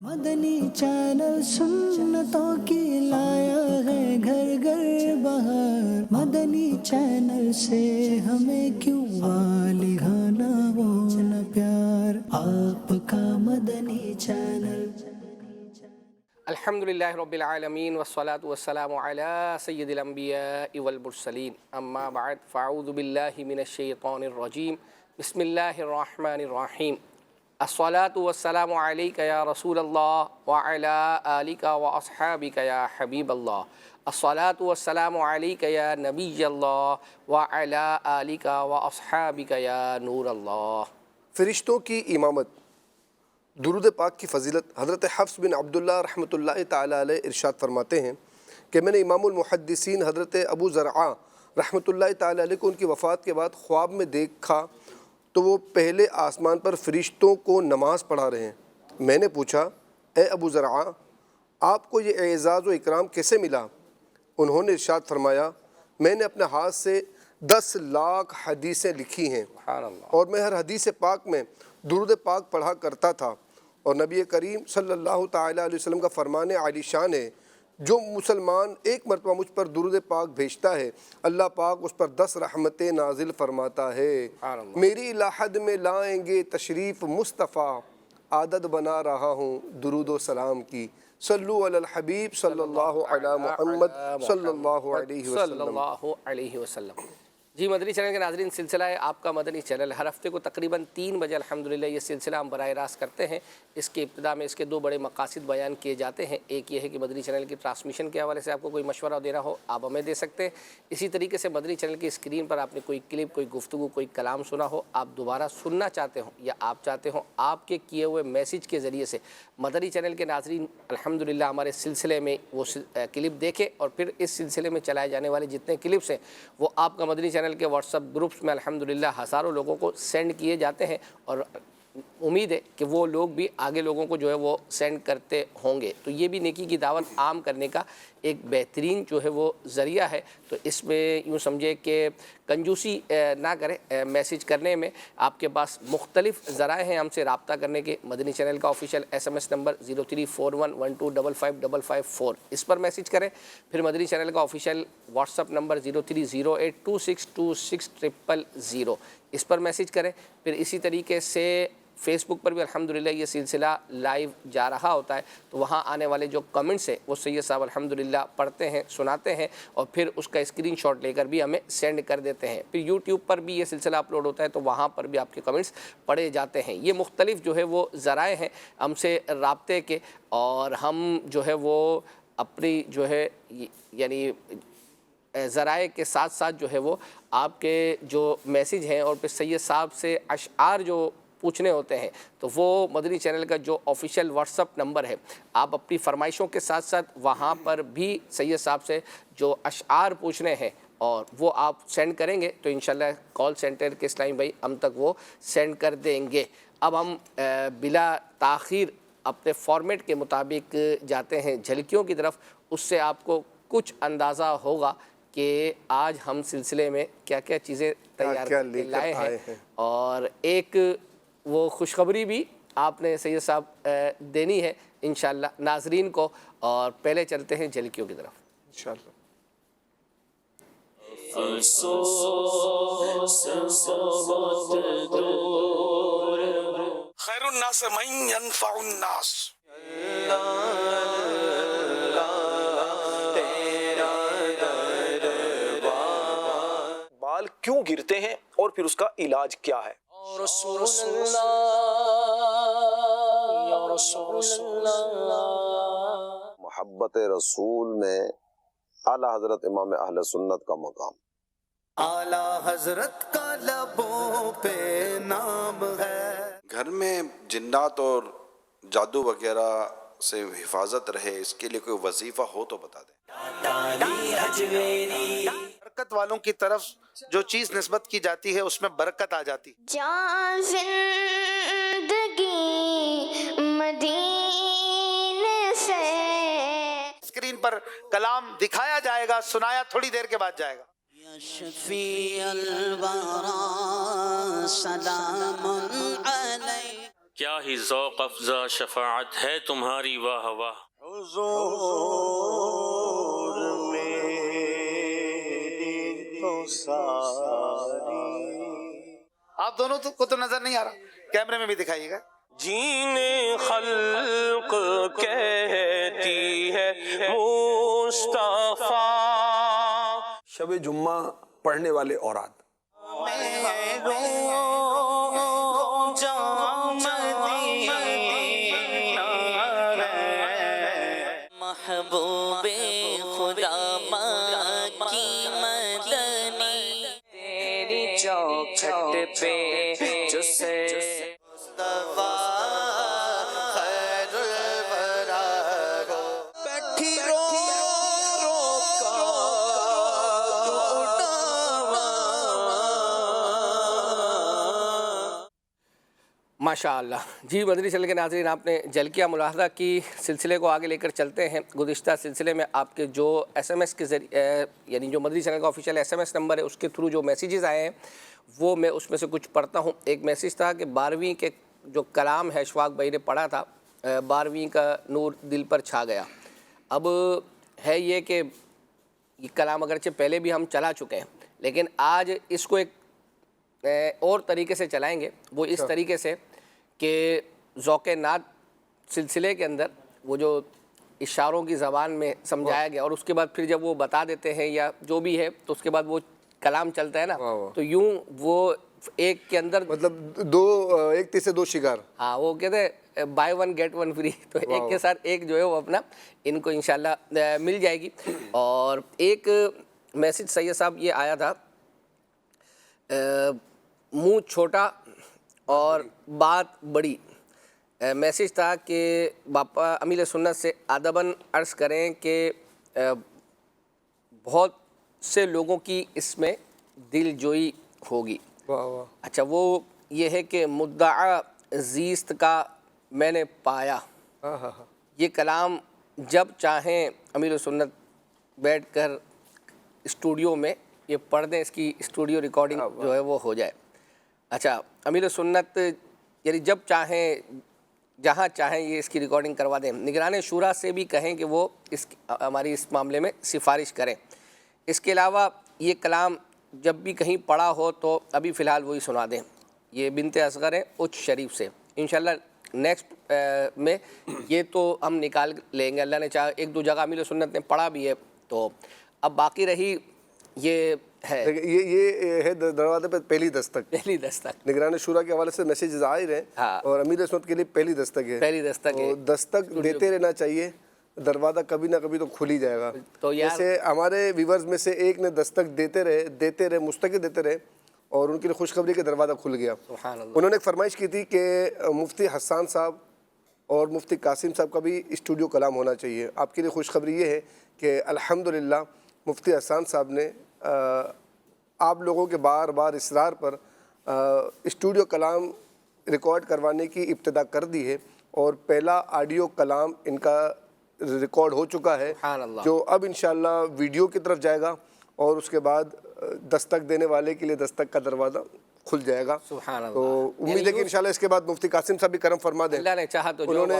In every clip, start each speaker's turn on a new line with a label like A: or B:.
A: مدنی channel سنتوں کی لایا ہے گھر گھر بہار، مدنی چینل سے ہمیں کیوں والہانہ وہ نہ پیار، آپ کا مدنی چینل۔
B: الحمدللہ رب العالمین والصلاة والسلام علی سید الانبیاء والمرسلین، اما بعد فاعوذ باللہ من الشیطان الرجیم، بسم اللہ الرحمن الرحیم۔ الصلاة والسلام علیک یا رسول اللہ وعلی آلک واصحابک یا حبیب اللہ۔ الصلاة والسلام علیک یا نبی اللہ وعلی آلک واصحابک یا نور اللہ۔
C: فرشتوں کی امامت، درود پاک کی فضیلت۔ حضرت حفص بن عبداللہ رحمۃ اللہ تعالیٰ علیہ ارشاد فرماتے ہیں کہ میں نے امام المحدثین حضرت ابو زرعہ رحمۃ اللہ تعالیٰ علیہ کو ان کی وفات کے بعد خواب میں دیکھا تو وہ پہلے آسمان پر فرشتوں کو نماز پڑھا رہے ہیں۔ میں نے پوچھا، اے ابو زرعہ، آپ کو یہ اعزاز و اکرام کیسے ملا؟ انہوں نے ارشاد فرمایا، میں نے اپنے ہاتھ سے 10 لاکھ حدیثیں لکھی ہیں اور میں ہر حدیث پاک میں درود پاک پڑھا کرتا تھا، اور نبی کریم صلی اللہ تعالیٰ علیہ وسلم کا فرمان عالی شان ہے، جو مسلمان ایک مرتبہ مجھ پر درود پاک بھیجتا ہے اللہ پاک اس پر 10 رحمتیں نازل فرماتا ہے۔ میری لاحد میں لائیں گے تشریف مصطفیٰ، عادت بنا رہا ہوں درود و سلام کی، صلو علی الحبیب صلی اللہ علی محمد صلی اللہ علیہ وسلم۔
B: جی مدنی چینل کے ناظرین، سلسلہ ہے آپ کا مدنی چینل، ہر ہفتے کو تقریباً 3 بجے الحمدللہ یہ سلسلہ ہم براہ راست کرتے ہیں۔ اس کے ابتدا میں اس کے 2 بڑے مقاصد بیان کیے جاتے ہیں۔ ایک یہ ہے کہ مدنی چینل کی ٹرانسمیشن کے حوالے سے آپ کو کوئی مشورہ دینا ہو آپ ہمیں دے سکتے ہیں۔ اسی طریقے سے مدنی چینل کی اسکرین پر آپ نے کوئی کلپ، کوئی گفتگو، کوئی کلام سنا ہو، آپ دوبارہ سننا چاہتے ہوں یا آپ چاہتے ہوں آپ کے کیے ہوئے میسیج کے ذریعے سے مدنی چینل کے ناظرین الحمدللہ ہمارے سلسلے میں وہ کلپ دیکھیں، اور پھر اس سلسلے میں چلائے جانے والے جتنے کلپس ہیں وہ آپ کا مدنی چینل کے واٹس ایپ گروپس میں الحمدللہ ہزاروں لوگوں کو سینڈ کیے جاتے ہیں، اور امید ہے کہ وہ لوگ بھی آگے لوگوں کو جو ہے وہ سینڈ کرتے ہوں گے۔ تو یہ بھی نیکی کی دعوت عام کرنے کا ایک بہترین جو ہے وہ ذریعہ ہے۔ تو اس میں یوں سمجھے کہ کنجوسی نہ کریں میسیج کرنے میں۔ آپ کے پاس مختلف ذرائع ہیں ہم سے رابطہ کرنے کے۔ مدنی چینل کا آفیشیل SMS نمبر 0341125554، اس پر میسیج کریں۔ پھر مدنی چینل کا آفیشیل واٹس ایپ نمبر 0308262600، اس پر میسیج کریں۔ پھر اسی طریقے سے فیس بک پر بھی الحمدللہ یہ سلسلہ لائیو جا رہا ہوتا ہے، تو وہاں آنے والے جو کمنٹس ہیں وہ سید صاحب الحمدللہ پڑھتے ہیں، سناتے ہیں، اور پھر اس کا اسکرین شاٹ لے کر بھی ہمیں سینڈ کر دیتے ہیں۔ پھر یوٹیوب پر بھی یہ سلسلہ اپلوڈ ہوتا ہے، تو وہاں پر بھی آپ کے کمنٹس پڑھے جاتے ہیں۔ یہ مختلف جو ہے وہ ذرائع ہیں ہم سے رابطے کے، اور ہم جو ہے وہ اپنی جو ہے یعنی ذرائع کے ساتھ ساتھ جو ہے وہ آپ کے جو میسیج ہیں، اور پھر سید صاحب سے اشعار جو پوچھنے ہوتے ہیں، تو وہ مدنی چینل کا جو آفیشیل واٹس ایپ نمبر ہے، آپ اپنی فرمائشوں کے ساتھ ساتھ وہاں پر بھی سید صاحب سے جو اشعار پوچھنے ہیں اور وہ آپ سینڈ کریں گے تو انشاءاللہ کال سینٹر کے اسلامی بھائی ہم تک وہ سینڈ کر دیں گے۔ اب ہم بلا تاخیر اپنے فارمیٹ کے مطابق جاتے ہیں جھلکیوں کی طرف۔ اس سے آپ کو کچھ اندازہ ہوگا کہ آج ہم سلسلے میں کیا کیا چیزیں تیار کر کے لائے ہیں، اور ایک وہ خوشخبری بھی آپ نے سید صاحب دینی ہے انشاءاللہ ناظرین کو۔ اور پہلے چلتے ہیں جھلکیوں کی طرف
C: انشاءاللہ۔
D: خیر الناس من ينفع الناس۔
E: بال کیوں گرتے ہیں اور پھر اس کا علاج کیا ہے؟
B: رسول اللہ یا رسول اللہ۔
F: محبت رسول میں اعلیٰ حضرت امام اہل سنت کا مقام،
A: اعلیٰ حضرت کا لبوں پہ نام ہے۔
G: گھر میں جنات اور جادو وغیرہ سے حفاظت رہے، اس کے لیے کوئی وظیفہ ہو تو بتا دیں۔
D: برکت والوں کی طرف جو چیز نسبت کی جاتی ہے اس میں برکت آ جاتی۔
H: جان زندگی مدینے سے۔
D: اسکرین پر کلام دکھایا جائے گا، سنایا تھوڑی دیر کے بعد جائے گا۔
A: یا شفیع الورا سلام علیک۔
I: کیا ہی ذوق افزا شفاعت ہے تمہاری واہ واہ.
A: حضور میری تو ساری.
D: آپ دونوں کو تو نظر نہیں آ رہا, کیمرے میں بھی دکھائیے گا.
I: جینے خلق کہتی ہے مصطفیٰ.
E: شب جمعہ پڑھنے والے اوراد.
A: محبوب خدا مکی مدنی تیری چوکھٹ پہ جو سے مصطفیٰ خیر الورا ہو. بیٹھی رو رو کا
B: ماشاءاللہ. جی مدنی چینل کے ناظرین, آپ نے جلکیہ ملاحظہ کی. سلسلے کو آگے لے کر چلتے ہیں. گزشتہ سلسلے میں آپ کے جو ایس ایم ایس کے ذریعے, یعنی جو مدنی چینل کا official S M S number ہے, اس کے تھرو جو میسیجز آئے ہیں وہ میں اس میں سے کچھ پڑھتا ہوں. ایک میسیج تھا کہ 12ویں کے جو کلام ہے اشفاق بھائی نے پڑھا تھا, 12ویں کا نور دل پر چھا گیا. اب ہے یہ کہ یہ کلام اگرچہ پہلے بھی ہم چلا چکے ہیں, لیکن آج اس کو ایک اور طریقے سے چلائیں گے. وہ اس طریقے سے کہ ذوق نعت سلسلے کے اندر وہ جو اشاروں کی زبان میں سمجھایا گیا, اور اس کے بعد پھر جب وہ بتا دیتے ہیں یا جو بھی ہے, تو اس کے بعد وہ کلام چلتا ہے نا, تو یوں وہ ایک کے اندر
C: مطلب ایک تیسے دو شکار.
B: ہاں, وہ کہتے ہیں buy one get one free, تو ایک کے ساتھ ایک جو ہے وہ اپنا ان کو انشاءاللہ مل جائے گی. اور ایک میسیج سید صاحب یہ آیا تھا, منہ چھوٹا اور بات بڑی. میسیج تھا کہ باپا امیر سنت سے ادباً عرض کریں کہ بہت سے لوگوں کی اس میں دل جوئی ہوگی. اچھا, وہ یہ ہے کہ مدعا زیست کا میں نے پایا. یہ کلام جب چاہیں امیر سنت بیٹھ کر اسٹوڈیو میں یہ پڑھ دیں, اس کی اسٹوڈیو ریکارڈنگ جو ہے وہ ہو جائے. اچھا, امیر سنت یعنی جب چاہیں جہاں چاہیں یہ اس کی ریکارڈنگ کروا دیں. نگران شورا سے بھی کہیں کہ وہ ہماری اس معاملے میں سفارش کریں. اس کے علاوہ یہ کلام جب بھی کہیں پڑھا ہو تو ابھی فی الحال وہی سنا دیں. یہ بنت اصغر ہے اچ شریف سے. انشاءاللہ نیکسٹ میں یہ تو ہم نکال لیں گے, اللہ نے چاہا. ایک دو جگہ امیر سنت نے پڑھا بھی ہے, تو اب باقی رہی یہ ہے,
C: یہ ہے دروازے پہ پہلی دستک.
B: پہلی دستک
C: نگران شورا کے حوالے سے میسیجز آ ہی رہے ہیں, اور امیر سنت کے لیے پہلی دستک ہے.
B: پہلی دستک ہے,
C: دستک دیتے رہنا چاہیے, دروازہ کبھی نہ کبھی تو کھل ہی جائے گا.
B: تو
C: جیسے ہمارے ویورز میں سے ایک نے دستک دیتے رہے مستقل دیتے رہے, اور ان کے لیے خوشخبری کا دروازہ کھل گیا. انہوں نے ایک فرمائش کی تھی کہ مفتی حسان صاحب اور مفتی قاسم صاحب کا بھی اسٹوڈیو کلام ہونا چاہیے. آپ کے لیے خوشخبری یہ ہے کہ الحمدللہ مفتی حسان صاحب نے آپ لوگوں کے بار بار اصرار پر اسٹوڈیو کلام ریکارڈ کروانے کی ابتدا کر دی ہے, اور پہلا آڈیو کلام ان کا ریکارڈ ہو چکا ہے, جو اب انشاءاللہ ویڈیو کی طرف جائے گا, اور اس کے بعد دستک دینے والے کے لیے دستک کا دروازہ کھل جائے گا. تو امید ہے کہ انشاءاللہ اس کے بعد مفتی قاسم صاحب بھی کرم فرما دیں.
B: اللہ نے چاہا تو
C: انہوں نے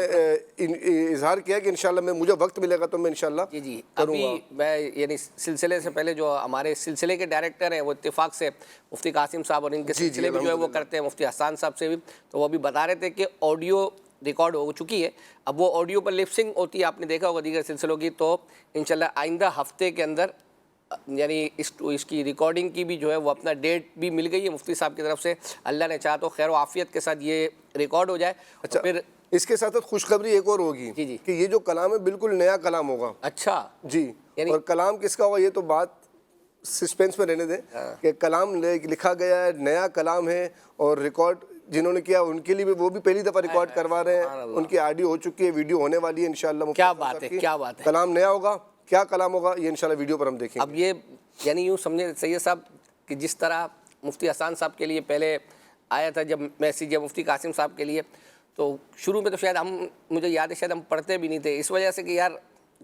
C: اظہار کیا کہ انشاءاللہ مجھے وقت ملے گا تو میں انشاءاللہ
B: جی ابھی میں یعنی سلسلے سے پہلے جو ہمارے سلسلے کے ڈائریکٹر ہیں وہ اتفاق سے مفتی قاسم صاحب اور ان کے سلسلے بھی جو ہے وہ کرتے ہیں, مفتی حسان صاحب سے بھی, تو وہ بھی بتا رہے تھے کہ آڈیو ریکارڈ ہو چکی ہے. اب وہ آڈیو پر لپ سنگ ہوتی ہے, آپ نے دیکھا ہوگا دیگر سلسلوں کی, تو انشاءاللہ آئندہ ہفتے کے اندر یعنی اس کی ریکارڈنگ کی بھی جو ہے وہ اپنا ڈیٹ بھی مل گئی ہے مفتی صاحب کی طرف سے. اللہ نے چاہا تو خیر و عافیت کے ساتھ یہ ریکارڈ ہو جائے.
C: اچھا,
B: پھر
C: اس کے ساتھ خوشخبری ایک اور ہوگی کہ یہ جو کلام ہے بالکل نیا کلام ہوگا.
B: اچھا
C: جی, اور کلام کس کا ہوگا یہ تو بات سسپینس میں رہنے دیں, کہ کلام لکھا گیا ہے, نیا کلام ہے, اور ریکارڈ جنہوں نے کیا ان کے لیے بھی وہ بھی پہلی دفعہ ریکارڈ کروا رہے ہیں. ان کی آڈیو ہو چکی ہے, ویڈیو ہونے والی ہے انشاءاللہ.
B: کیا بات ہے, کیا بات ہے.
C: کلام نیا ہوگا, کیا کلام ہوگا یہ انشاءاللہ ویڈیو پر ہم دیکھیں.
B: اب یہ یعنی یوں سمجھے سید صاحب کہ جس طرح مفتی حسان صاحب کے لیے پہلے آیا تھا جب میسیج مفتی قاسم صاحب کے لیے, تو شروع میں تو شاید مجھے یاد ہے شاید ہم پڑھتے بھی نہیں تھے, اس وجہ سے کہ یار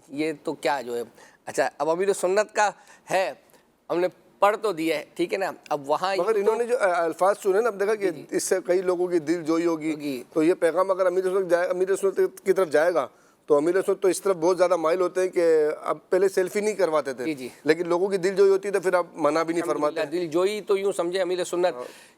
B: یہ تو کیا جو ہے. اچھا, اب امیر سنت کا ہے, ہم نے پڑھ تو دیا ہے, ٹھیک ہے نا, اب وہاں
C: مگر انہوں نے جو الفاظ سنے نا, اب دیکھا کہ اس سے کئی لوگوں کی دل جوئی ہوگی, تو یہ پیغام اگر امیر سنت کی طرف جائے گا تو امیر سنت تو اس طرف بہت زیادہ مائل ہوتے ہیں کہ اب پہلے سیلفی نہیں کرواتے تھے, لیکن لوگوں کی دل جوئی ہوتی ہے تو پھر آپ منع بھی نہیں فرماتے.
B: دل جوئی تو یوں سمجھے امیر سنت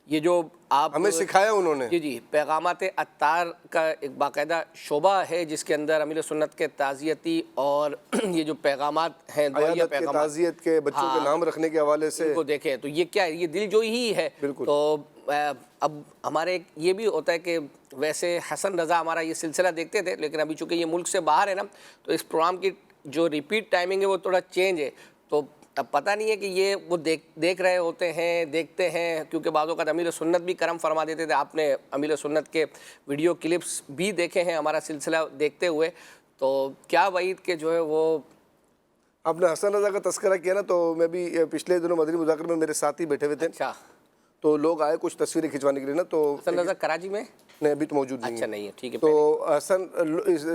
B: یہ جو آپ
C: ہمیں سکھایا انہوں نے.
B: جی پیغامات عطار کا ایک باقاعدہ شعبہ ہے جس کے اندر امیر سنت کے تعزیتی اور یہ جو پیغامات ہیں,
C: عیادت کے, تعزیت کے, بچوں کے نام رکھنے کے حوالے سے
B: کو دیکھیں تو یہ کیا ہے, یہ دل جوئی ہی ہے. تو اب ہمارے یہ بھی ہوتا ہے کہ ویسے حسن رضا ہمارا یہ سلسلہ دیکھتے تھے, لیکن ابھی چونکہ یہ ملک سے باہر ہے نا, تو اس پروگرام کی جو ریپیٹ ٹائمنگ ہے وہ تھوڑا چینج ہے, تو اب پتہ نہیں ہے کہ یہ وہ دیکھ رہے ہوتے ہیں, دیکھتے ہیں, کیونکہ بعض اوقات امیر سنت بھی کرم فرما دیتے تھے. آپ نے امیر سنت کے ویڈیو کلپس بھی دیکھے ہیں ہمارا سلسلہ دیکھتے ہوئے, تو کیا وعید کہ جو ہے وہ
C: آپ نے حسن رضا کا تذکرہ کیا نا, تو میں بھی پچھلے دنوں مدنی مذاکرے میں میرے ساتھی بیٹھے ہوئے تھے.
B: اچھا,
C: تو لوگ آئے کچھ تصویریں کھنچوانے کے لیے نا, تو
B: حسن رضا کراچی میں
C: نہیں ابھی تو موجود نہیں.
B: اچھا نہیں ہے, ٹھیک ہے.
C: تو حسن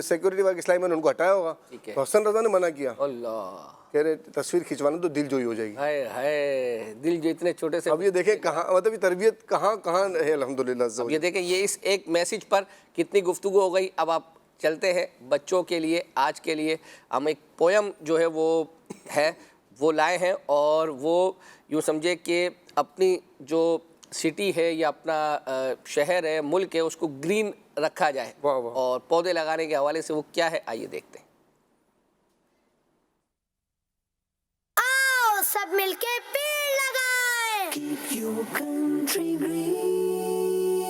C: سیکورٹی والا اسلامی نے ان کو ہٹایا ہوگا, تو حسن رضا نے منع کیا,
B: اللہ
C: کہہ رہے تصویر کھنچوانا تو دل جوئی ہو جائے گی.
B: ہے دل جو اتنے چھوٹے سے.
C: اب یہ دیکھیں کہاں مطلب یہ تربیت کہاں ہے الحمدللہ.
B: اب یہ دیکھیں یہ اس ایک میسیج پر کتنی گفتگو ہو گئی. اب آپ چلتے ہیں بچوں کے لیے, آج کے لیے ہم ایک پویم جو ہے وہ ہے وہ لائے ہیں, اور وہ یوں سمجھے کہ اپنی جو سٹی ہے یا اپنا شہر ہے, ملک ہے, اس کو گرین رکھا جائے, اور پودے لگانے کے حوالے سے وہ کیا ہے آئیے دیکھتے ہیں.
H: آؤ سب مل کے پیڑ لگائیں, Keep your country green.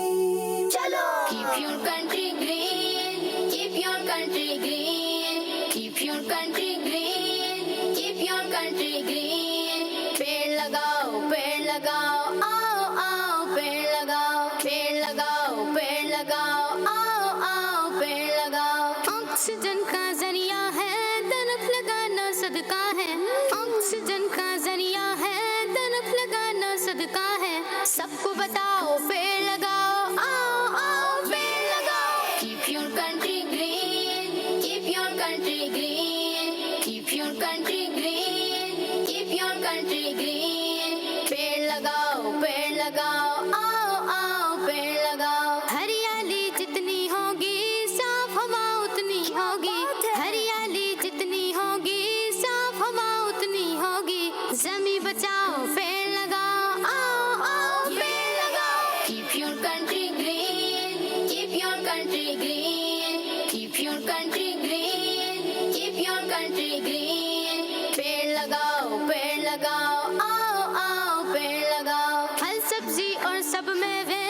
H: چلو Keep your country green, keep your country green, keep your country green, keep your country green. پیڑ لگاؤ, پیڑ لگاؤ, آؤ آؤ پیڑ لگاؤ, پیڑ لگاؤ, پیڑ لگاؤ, آؤ آؤ پیڑ لگاؤ. آکسیجن کا ذریعہ ہے, درخت لگانا صدقہ ہے. آکسیجن کا ذریعہ ہے, درخت لگانا صدقہ ہے. سب کو بتاؤ پیڑ لگاؤ, آؤ آؤ پیڑ لگاؤ. Keep your country green, keep your country green, keep your country green, keep your country green. پیڑ لگاؤ, پیڑ لگاؤ, آؤ آؤ پیڑ لگاؤ. ہریالی جتنی ہوگی صاف ہوا اتنی ہوگی, ہریالی جتنی ہوگی صاف ہوا اتنی ہوگی. زمین بچاؤ, پیڑ لگاؤ, آؤ آؤ پیڑ لگاؤ. Keep your country green, keep your country green, keep your country green, keep your country green. پیڑ لگاؤ, پیڑ لگاؤ, آؤ آؤ پیڑ لگاؤ. پھل سبزی اور سب میوے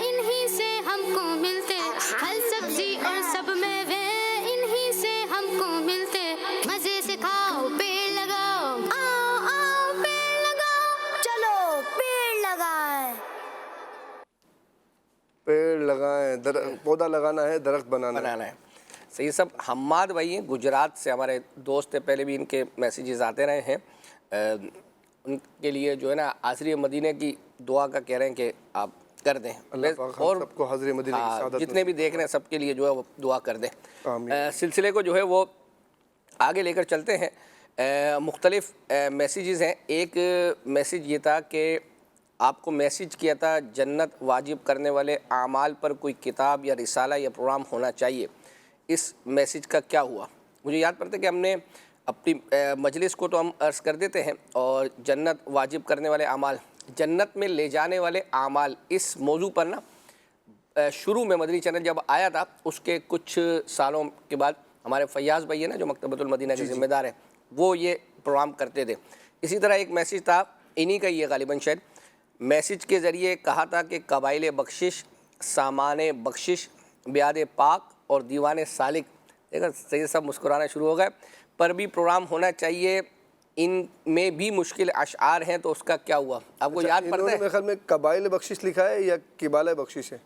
H: انہی سے ہم کو ملتے, پھل سبزی اور سب میوے انہی سے ہم کو ملتے. مزے سے کھاؤ, پیڑ لگاؤ, آؤ آؤ پیڑ لگاؤ. چلو پیڑ لگائیں.
C: پیڑ لگائیں, پودا لگانا ہے, درخت بنانا
B: ہے. سید صاحب حماد بھائی ہیں گجرات سے, ہمارے دوست ہیں, پہلے بھی ان کے میسیجز آتے رہے ہیں. ان کے لیے جو ہے نا حاضری مدینہ کی دعا کا کہہ رہے ہیں کہ آپ کر دیں,
C: اور سب کو حاضری مدینہ کی سعادت
B: جتنے بھی دیکھ رہے ہیں سب کے لیے جو ہے وہ دعا کر دیں. سلسلے کو جو ہے وہ آگے لے کر چلتے ہیں. مختلف میسیجز ہیں. ایک میسیج یہ تھا کہ آپ کو میسیج کیا تھا جنت واجب کرنے والے اعمال پر کوئی کتاب یا رسالہ یا پروگرام ہونا چاہیے, اس میسیج کا کیا ہوا؟ مجھے یاد پڑتا ہے کہ ہم نے اپنی مجلس کو تو ہم عرض کر دیتے ہیں, اور جنت واجب کرنے والے اعمال, جنت میں لے جانے والے اعمال, اس موضوع پر نا شروع میں مدنی چینل جب آیا تھا اس کے کچھ سالوں کے بعد ہمارے فیاض بھائی ہیں نا جو مکتبۃ المدینہ کے ذمہ دار ہیں, وہ یہ پروگرام کرتے تھے. اسی طرح ایک میسیج تھا انہی کا, یہ غالباً شاید میسیج کے ذریعے کہا تھا کہ قبائل بخشش, سامان بخشش, بیاد پاک اور دیوان سالک. دیکھا سید صاحب مسکرانا شروع ہو گئے, پر بھی پروگرام ہونا چاہیے, ان میں بھی مشکل اشعار ہیں, تو اس کا کیا ہوا؟ آپ کو یاد پڑتا ہے؟
C: میرے خیال میں قبائل بخشش لکھا ہے یا قبالہ بخشش ہے.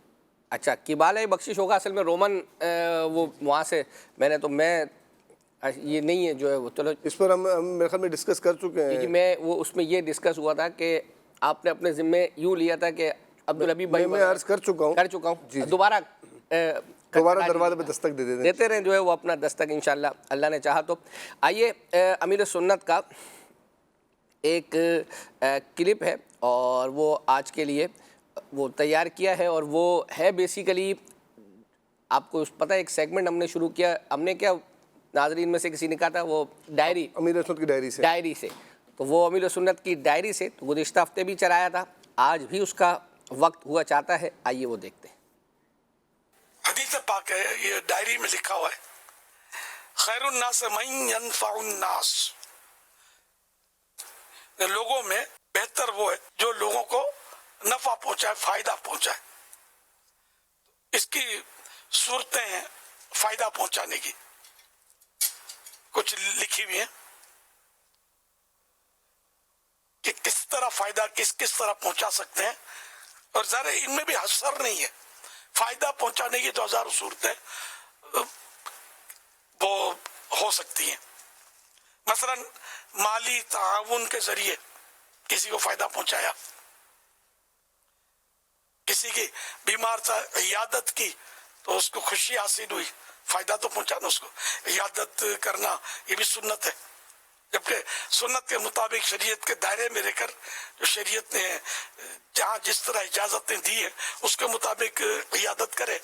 B: اچھا قبالہ بخشش ہوگا, اصل میں رومن وہ وہاں سے میں یہ نہیں ہے جو ہے وہ. چلو
C: اس پر ہم میرے خیال میں ڈسکس کر چکے ہیں.
B: میں وہ اس میں یہ ڈسکس ہوا تھا کہ آپ نے اپنے ذمے یوں لیا تھا کہ عبدالحبیب بھائی,
C: میں عرض کر چکا ہوں,
B: دوبارہ
C: دروازے پہ دستک
B: دیتے رہیں جو ہے وہ اپنا دستک انشاءاللہ اللہ نے چاہا تو. آئیے امیر سنت کا ایک کلپ ہے اور وہ آج کے لیے وہ تیار کیا ہے، اور وہ ہے بیسیکلی آپ کو پتہ ہے ایک سیگمنٹ ہم نے شروع کیا، ہم نے کیا ناظرین میں سے کسی نے کہا تھا وہ ڈائری،
C: امیر سنت کی
B: ڈائری سے، تو وہ امیر سنت کی ڈائری سے تو گزشتہ ہفتے بھی چلایا تھا، آج بھی اس کا وقت ہوا چاہتا ہے، آئیے وہ دیکھتے ہیں۔
J: حدیث پاک ہے، یہ ڈائری میں لکھا ہوا ہے، خیر الناس من ينفع الناس، لوگوں میں بہتر وہ ہے جو لوگوں کو نفع پہنچائے، فائدہ پہنچائے۔ اس کی صورتیں ہیں فائدہ پہنچانے کی، کچھ لکھی ہوئی ہیں کہ کس طرح فائدہ کس طرح پہنچا سکتے ہیں، اور ظاہر ان میں بھی حصر نہیں ہے، فائدہ پہنچانے کی تو ہزاروں صورتیں وہ ہو سکتی ہیں۔ مثلا مالی تعاون کے ذریعے کسی کو فائدہ پہنچایا، کسی کی بیمار تھا عیادت کی تو اس کو خوشی حاصل ہوئی، فائدہ تو پہنچانا، اس کو عیادت کرنا یہ بھی سنت ہے، جبکہ سنت کے مطابق شریعت کے دائرے میں رہ کر جو شریعت نے جہاں جس طرح اجازتیں دی ہیں اس کے مطابق عیادت کرے،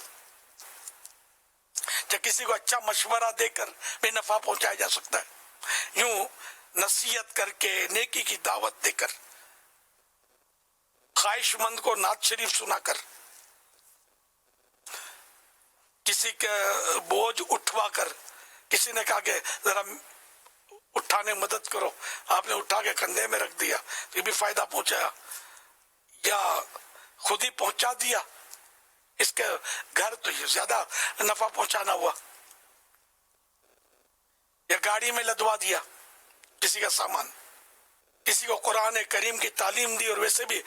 J: یا کسی کو اچھا مشورہ دے کر بھی نفع پہنچایا جا سکتا ہے، یوں نصیحت کر کے نیکی کی دعوت دے کر، خواہش مند کو نعت شریف سنا کر، کسی کا بوجھ اٹھوا کر، کسی نے کہا کہ ذرا اٹھانے مدد کرو، آپ نے اٹھا کے کندھے میں رکھ دیا تو یہ بھی فائدہ پہنچایا، یا خود ہی پہنچا دیا، اس کے گھر تو یہ زیادہ نفع پہنچانا ہوا، یا گاڑی میں لدوا دیا کسی کا سامان، کسی کو قرآن کریم کی تعلیم دی، اور ویسے بھی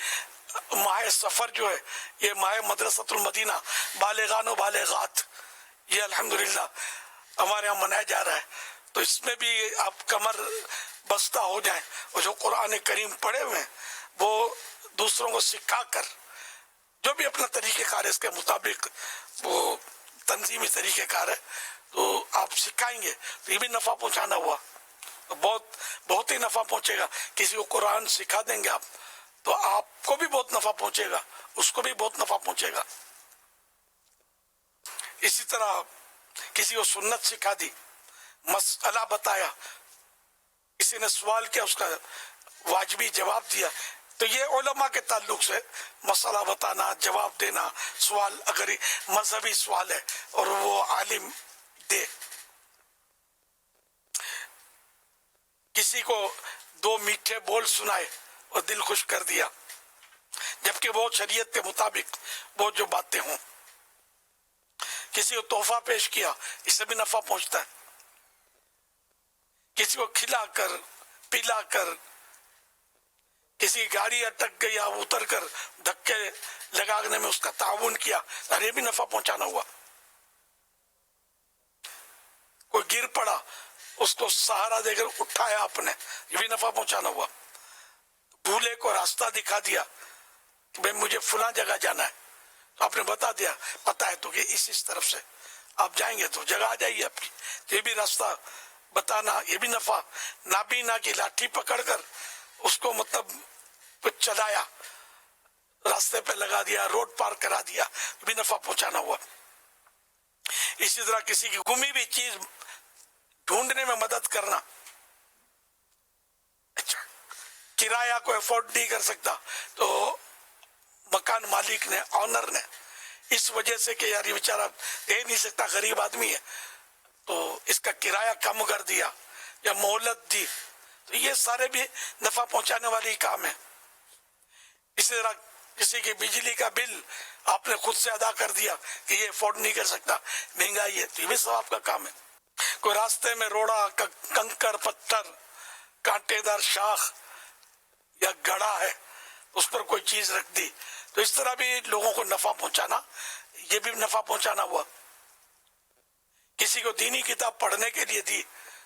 J: ماہ سفر جو ہے یہ ماہ مدرسۃ المدینہ بالغان و بالغات یہ الحمدللہ ہمارے ہاں منایا جا رہا ہے، تو اس میں بھی آپ کمر بستہ ہو جائیں اور جو قرآن کریم پڑھے ہوئے ہیں وہ دوسروں کو سکھا کر، جو بھی اپنا طریقہ کار ہے اس کے مطابق وہ تنظیمی طریقہ کار ہے تو آپ سکھائیں گے تو یہ بھی نفع پہنچانا ہوا، بہت ہی نفع پہنچے گا۔ کسی کو قرآن سکھا دیں گے آپ تو آپ کو بھی بہت نفع پہنچے گا، اس کو بھی بہت نفع پہنچے گا۔ اسی طرح کسی کو سنت سکھا دی، مسئلہ بتایا، کسی نے سوال کیا اس کا واجبی جواب دیا، تو یہ علماء کے تعلق سے مسئلہ بتانا، جواب دینا، سوال اگر مذہبی سوال ہے اور وہ عالم دے۔ کسی کو دو میٹھے بول سنائے اور دل خوش کر دیا، جبکہ وہ شریعت کے مطابق وہ جو باتیں ہوں۔ کسی کو تحفہ پیش کیا، اس سے بھی نفع پہنچتا ہے۔ کسی کو کھلا کر پلا کر، کسی گاڑی اٹک گئی آپ اتر کر دھکے لگانے میں اس کا تعاون کیا، اور یہ بھی نفع پہنچانا ہوا۔ کوئی گر پڑا، اس کو سہارا دے کر اٹھایا آپ نے، یہ بھی نفع پہنچانا ہوا۔ بھولے کو راستہ دکھا دیا کہ بھئی مجھے فلاں جگہ جانا ہے، تو آپ نے بتا دیا، پتہ ہے تو کہ اس طرف سے آپ جائیں گے تو جگہ آ جائیے آپ کی، تو یہ بھی راستہ بتانا، یہ بھی نفع۔ نابینا کی لاٹھی پکڑ کر اس کو مطلب کچھ چلایا، راستے پہ لگا دیا، روڈ پار کرا دیا، یہ بھی نفع پہنچانا ہوا۔ اسی طرح کسی کی گمی ہوئی چیز ڈھونڈنے میں مدد کرنا، اچھا کرایہ کو افورڈ نہیں کر سکتا تو مکان مالک نے، آنر نے، اس وجہ سے کہ یار یہ بیچارہ دے نہیں سکتا، غریب آدمی ہے، تو اس کا کرایہ کم کر دیا یا مہلت دی، تو یہ سارے بھی نفع پہنچانے والی کام ہے۔ اسی طرح کسی کی بجلی کا بل آپ نے خود سے ادا کر دیا کہ یہ افورڈ نہیں کر سکتا، مہنگائی ہے، تو یہ بھی ثواب کا کام ہے۔ کوئی راستے میں روڑا، کنکر پتھر، کانٹے دار شاخ یا گڑھا ہے، اس پر کوئی چیز رکھ دی، تو اس طرح بھی لوگوں کو نفع پہنچانا، یہ بھی نفع پہنچانا ہوا۔ کسی کو دینی کتاب پڑھنے کے لیے دی،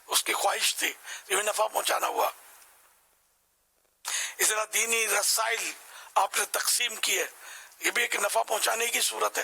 J: اس کی خواہش تھی، یہ بھی نفع پہنچانا ہوا۔ اس طرح دینی رسائل آپ نے تقسیم کیے، یہ بھی ایک نفع پہنچانے کی صورت ہے۔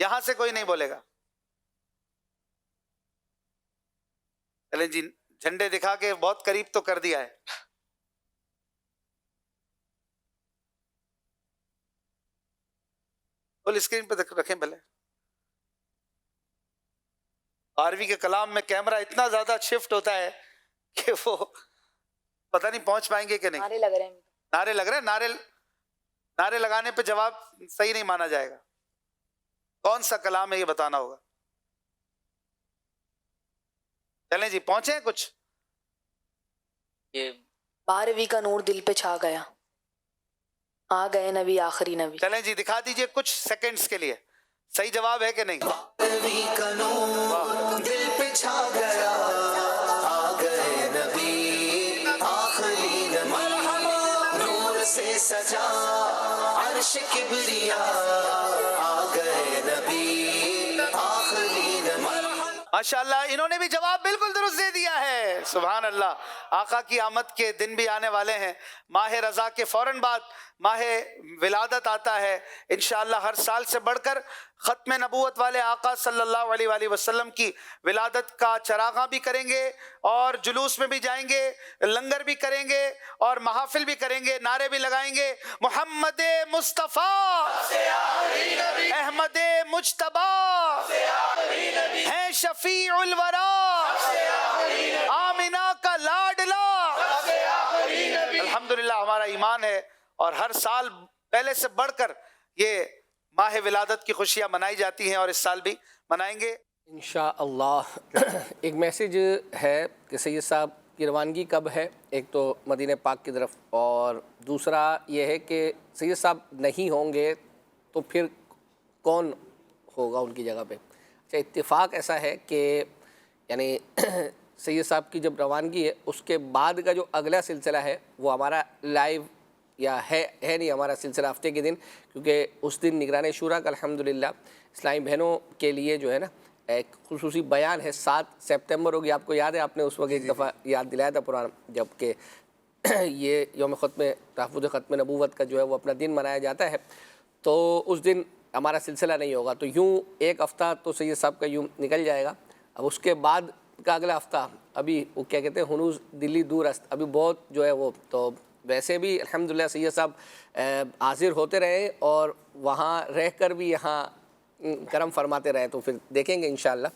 D: یہاں سے کوئی نہیں بولے گا. چلیں جی جھنڈے دکھا کے بہت قریب تو کر دیا ہے. فل اسکرین پہ رکھیں بھلے. 12ویں کے کلام میں کیمرہ اتنا زیادہ شفٹ ہوتا ہے کہ وہ پتہ نہیں پہنچ پائیں گے کہ نہیں.
K: نعرے لگ رہے ہیں.
D: نعرے لگ رہے ہیں. نعرے لگانے پہ جواب صحیح نہیں مانا جائے گا. کون سا کلام ہے یہ بتانا ہوگا. چلیں جی پہنچے کچھ.
K: یہ 12ویں کا نور دل پہ چھا گیا, آ گئے نبی آخری نبی.
D: چلیں جی دکھا دیجئے کچھ سیکنڈز کے لیے صحیح جواب ہے کہ نہیں.
A: 12ویں کا نور دل پہ چھا گیا, آ گئے نبی آخری نبی, نور سے سجا عرش کبریا, آ گئے نبی آخری نبی.
D: ماشاءاللہ انہوں نے بھی جواب بالکل درست دے دیا ہے. سبحان اللہ. آقا کی آمد کے دن بھی آنے والے ہیں. ماہ رضا کے فوراً بعد ماہ ولادت آتا ہے. انشاءاللہ ہر سال سے بڑھ کر ختم نبوت والے آقا صلی اللہ علیہ وآلہ وسلم کی ولادت کا چراغاں بھی کریں گے, اور جلوس میں بھی جائیں گے, لنگر بھی کریں گے, اور محافل بھی کریں گے, نعرے بھی لگائیں گے. محمد مصطفیٰ احمد مجتبیٰ ہیں شفیع الورا, آمینہ کا لاڈلا. الحمدللہ ہمارا ایمان ہے, اور ہر سال پہلے سے بڑھ کر یہ ماہ ولادت کی خوشیاں منائی جاتی ہیں, اور اس سال بھی منائیں گے
B: انشاءاللہ. ایک میسیج ہے کہ سید صاحب کی روانگی کب ہے, ایک تو مدینہ پاک کی طرف, اور دوسرا یہ ہے کہ سید صاحب نہیں ہوں گے تو پھر کون ہوگا ان کی جگہ پہ. اچھا اتفاق ایسا ہے کہ یعنی سید صاحب کی جب روانگی ہے اس کے بعد کا جو اگلا سلسلہ ہے وہ ہمارا لائیو یا ہے نہیں ہمارا سلسلہ ہفتے کے دن, کیونکہ اس دن نگران شورا کا الحمدللہ اسلامی بہنوں کے لیے جو ہے نا ایک خصوصی بیان ہے. 7 سپتمبر ہوگی, آپ کو یاد ہے آپ نے اس وقت ایک دفعہ یاد دلایا تھا پرانا, جب کہ یہ یوم ختم تحفظ ختم نبوت کا جو ہے وہ اپنا دن منایا جاتا ہے, تو اس دن ہمارا سلسلہ نہیں ہوگا. تو یوں ایک ہفتہ تو سید صاحب کا یوں نکل جائے گا. اب اس کے بعد کا اگلا ہفتہ ابھی وہ کیا کہتے ہیں ہنوز دلی دور است, ابھی بہت جو ہے وہ, تو ویسے بھی الحمدللہ سید صاحب حاضر ہوتے رہے اور وہاں رہ کر بھی یہاں کرم فرماتے رہے, تو پھر دیکھیں گے انشاءاللہ.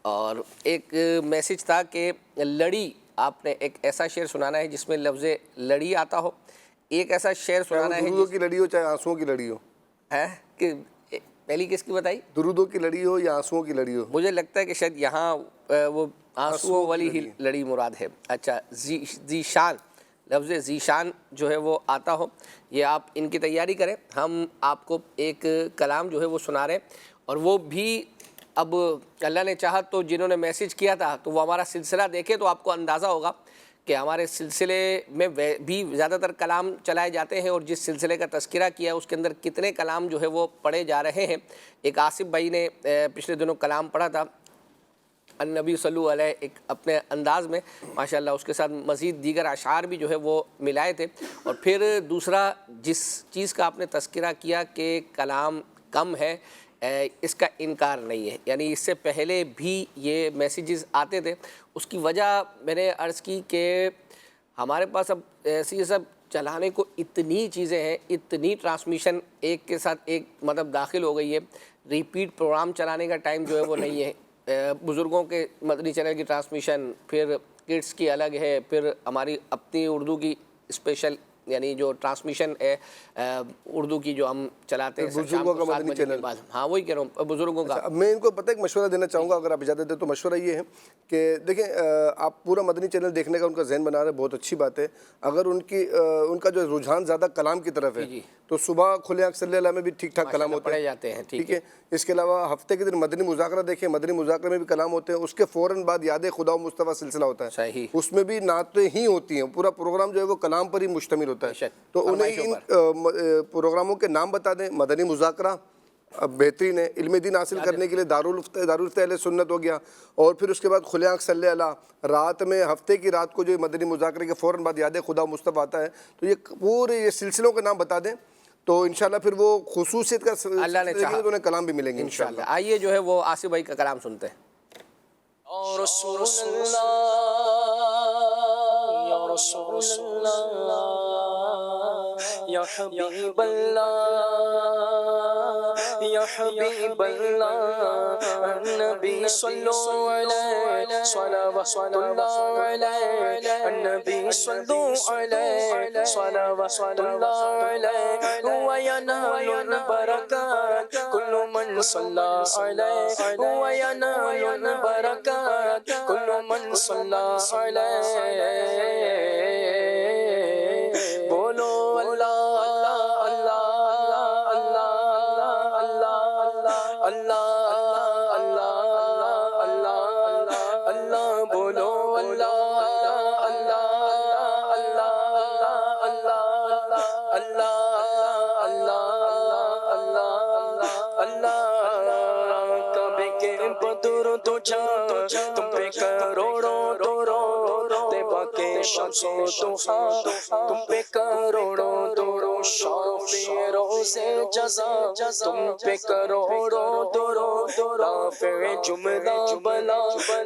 B: اور ایک میسیج تھا کہ لڑی, آپ نے ایک ایسا شعر سنانا ہے جس میں لفظ لڑی آتا ہو, ایک ایسا شعر سنانا ہے
C: درودوں کی لڑی ہو چاہے آنسوؤں کی لڑی ہو.
B: ہے کہ پہلی کس کی بتائی,
C: درودوں کی لڑی ہو یا آنسوؤں کی لڑی ہو.
B: مجھے لگتا ہے کہ شاید یہاں وہ آنسوؤں والی ہی لڑی مراد ہے. اچھا ذیشان, لفظ ذیشان جو ہے وہ آتا ہو, یہ آپ ان کی تیاری کریں. ہم آپ کو ایک کلام جو ہے وہ سنا رہے ہیں, اور وہ بھی اب اللہ نے چاہا تو جنہوں نے میسیج کیا تھا تو وہ ہمارا سلسلہ دیکھے تو آپ کو اندازہ ہوگا کہ ہمارے سلسلے میں بھی زیادہ تر کلام چلائے جاتے ہیں, اور جس سلسلے کا تذکرہ کیا اس کے اندر کتنے کلام جو ہے وہ پڑھے جا رہے ہیں. ایک آصف بھائی نے پچھلے دنوں کلام پڑھا تھا النبی صلی اللہ علیہ, ایک اپنے انداز میں ماشاءاللہ, اس کے ساتھ مزید دیگر اشعار بھی جو ہے وہ ملائے تھے. اور پھر دوسرا جس چیز کا آپ نے تذکرہ کیا کہ کلام کم ہے, اس کا انکار نہیں ہے, یعنی اس سے پہلے بھی یہ میسیجز آتے تھے. اس کی وجہ میں نے عرض کی کہ ہمارے پاس اب ایسی سب چلانے کو اتنی چیزیں ہیں, اتنی ٹرانسمیشن ایک کے ساتھ ایک مطلب داخل ہو گئی ہے, ریپیٹ پروگرام چلانے کا ٹائم جو ہے وہ نہیں ہے. بزرگوں کے مدنی چینل کی ٹرانسمیشن, پھر کڈس کی الگ ہے, پھر ہماری اپنی اردو کی اسپیشل یعنی جو ٹرانسمیشن ہے اردو کی جو ہم چلاتے ہیں
C: بزرگوں کا مدنی چینل.
B: ہاں وہی کہہ رہا ہوں بزرگوں کا.
C: اب میں ان کو پتہ ایک مشورہ دینا چاہوں گا اگر آپ اجازت دیں تو. مشورہ یہ ہے کہ دیکھیں آپ پورا مدنی چینل دیکھنے کا ان کا ذہن بنا رہے ہیں, بہت اچھی بات ہے. اگر ان کا جو رجحان زیادہ کلام کی طرف ہے تو صبح کھلے آنکھ صلی اللہ میں بھی ٹھیک ٹھاک کلام ہوتے ہیں, ٹھیک ہے. اس کے علاوہ ہفتے کے دن مدنی مذاکرہ دیکھیں, مدنی مذاکرہ میں بھی کلام ہوتے ہیں. اس کے فوراً بعد یاد خدا و مصطفیٰ سلسلہ ہوتا ہے,
B: صحیح,
C: اس میں بھی نعتیں ہی ہوتی ہیں. پورا پروگرام جو ہے وہ کلام پر ہی مشتمل ہوتا ہے. تو انہیں ان پروگراموں کے نام بتا دیں. مدنی مذاکرہ بہترین ہے, علم دین حاصل کرنے کے لیے دارالفتہ اہل سنت ہو گیا. اور پھر اس کے بعد کھلے آنکھ صلی اللہ, رات میں ہفتے کی رات کو جو مدنی مذاکرے کے فوراً بعد یاد خدا و مصطفیٰ آتا ہے. تو یہ پورے یہ سلسلوں کے نام بتا دیں تو انشاءاللہ پھر وہ خصوصیت کا
B: اللہ نے چاہا
C: تو انہیں کلام بھی ملیں گے
B: انشاءاللہ. آئیے جو ہے وہ آصف بھائی کا کلام سنتے ہیں.
L: یا رسول اللہ یا رسول اللہ یا حبیب اللہ یا حبیب اللہ النبی صلو علیہ صلوات اللہ علیہ النبی صلو علیہ صلوات اللہ علیہ وینال البرکات کل من صلی علیہ وینال البرکات کل من صلی علیہ. بولو اللہ اللہ اللہ اللہ اللہ اللہ اللہ اللہ بولو اللہ اللہ اللہ اللہ اللہ اللہ اللہ. کعبے کے بدر تجھا تم پہ کروڑوں درود طیبہ کے شمس و ضحا تم پہ کروڑوں درود شافع روز جزا تم پہ کروڑوں درود رافع جملہ بلا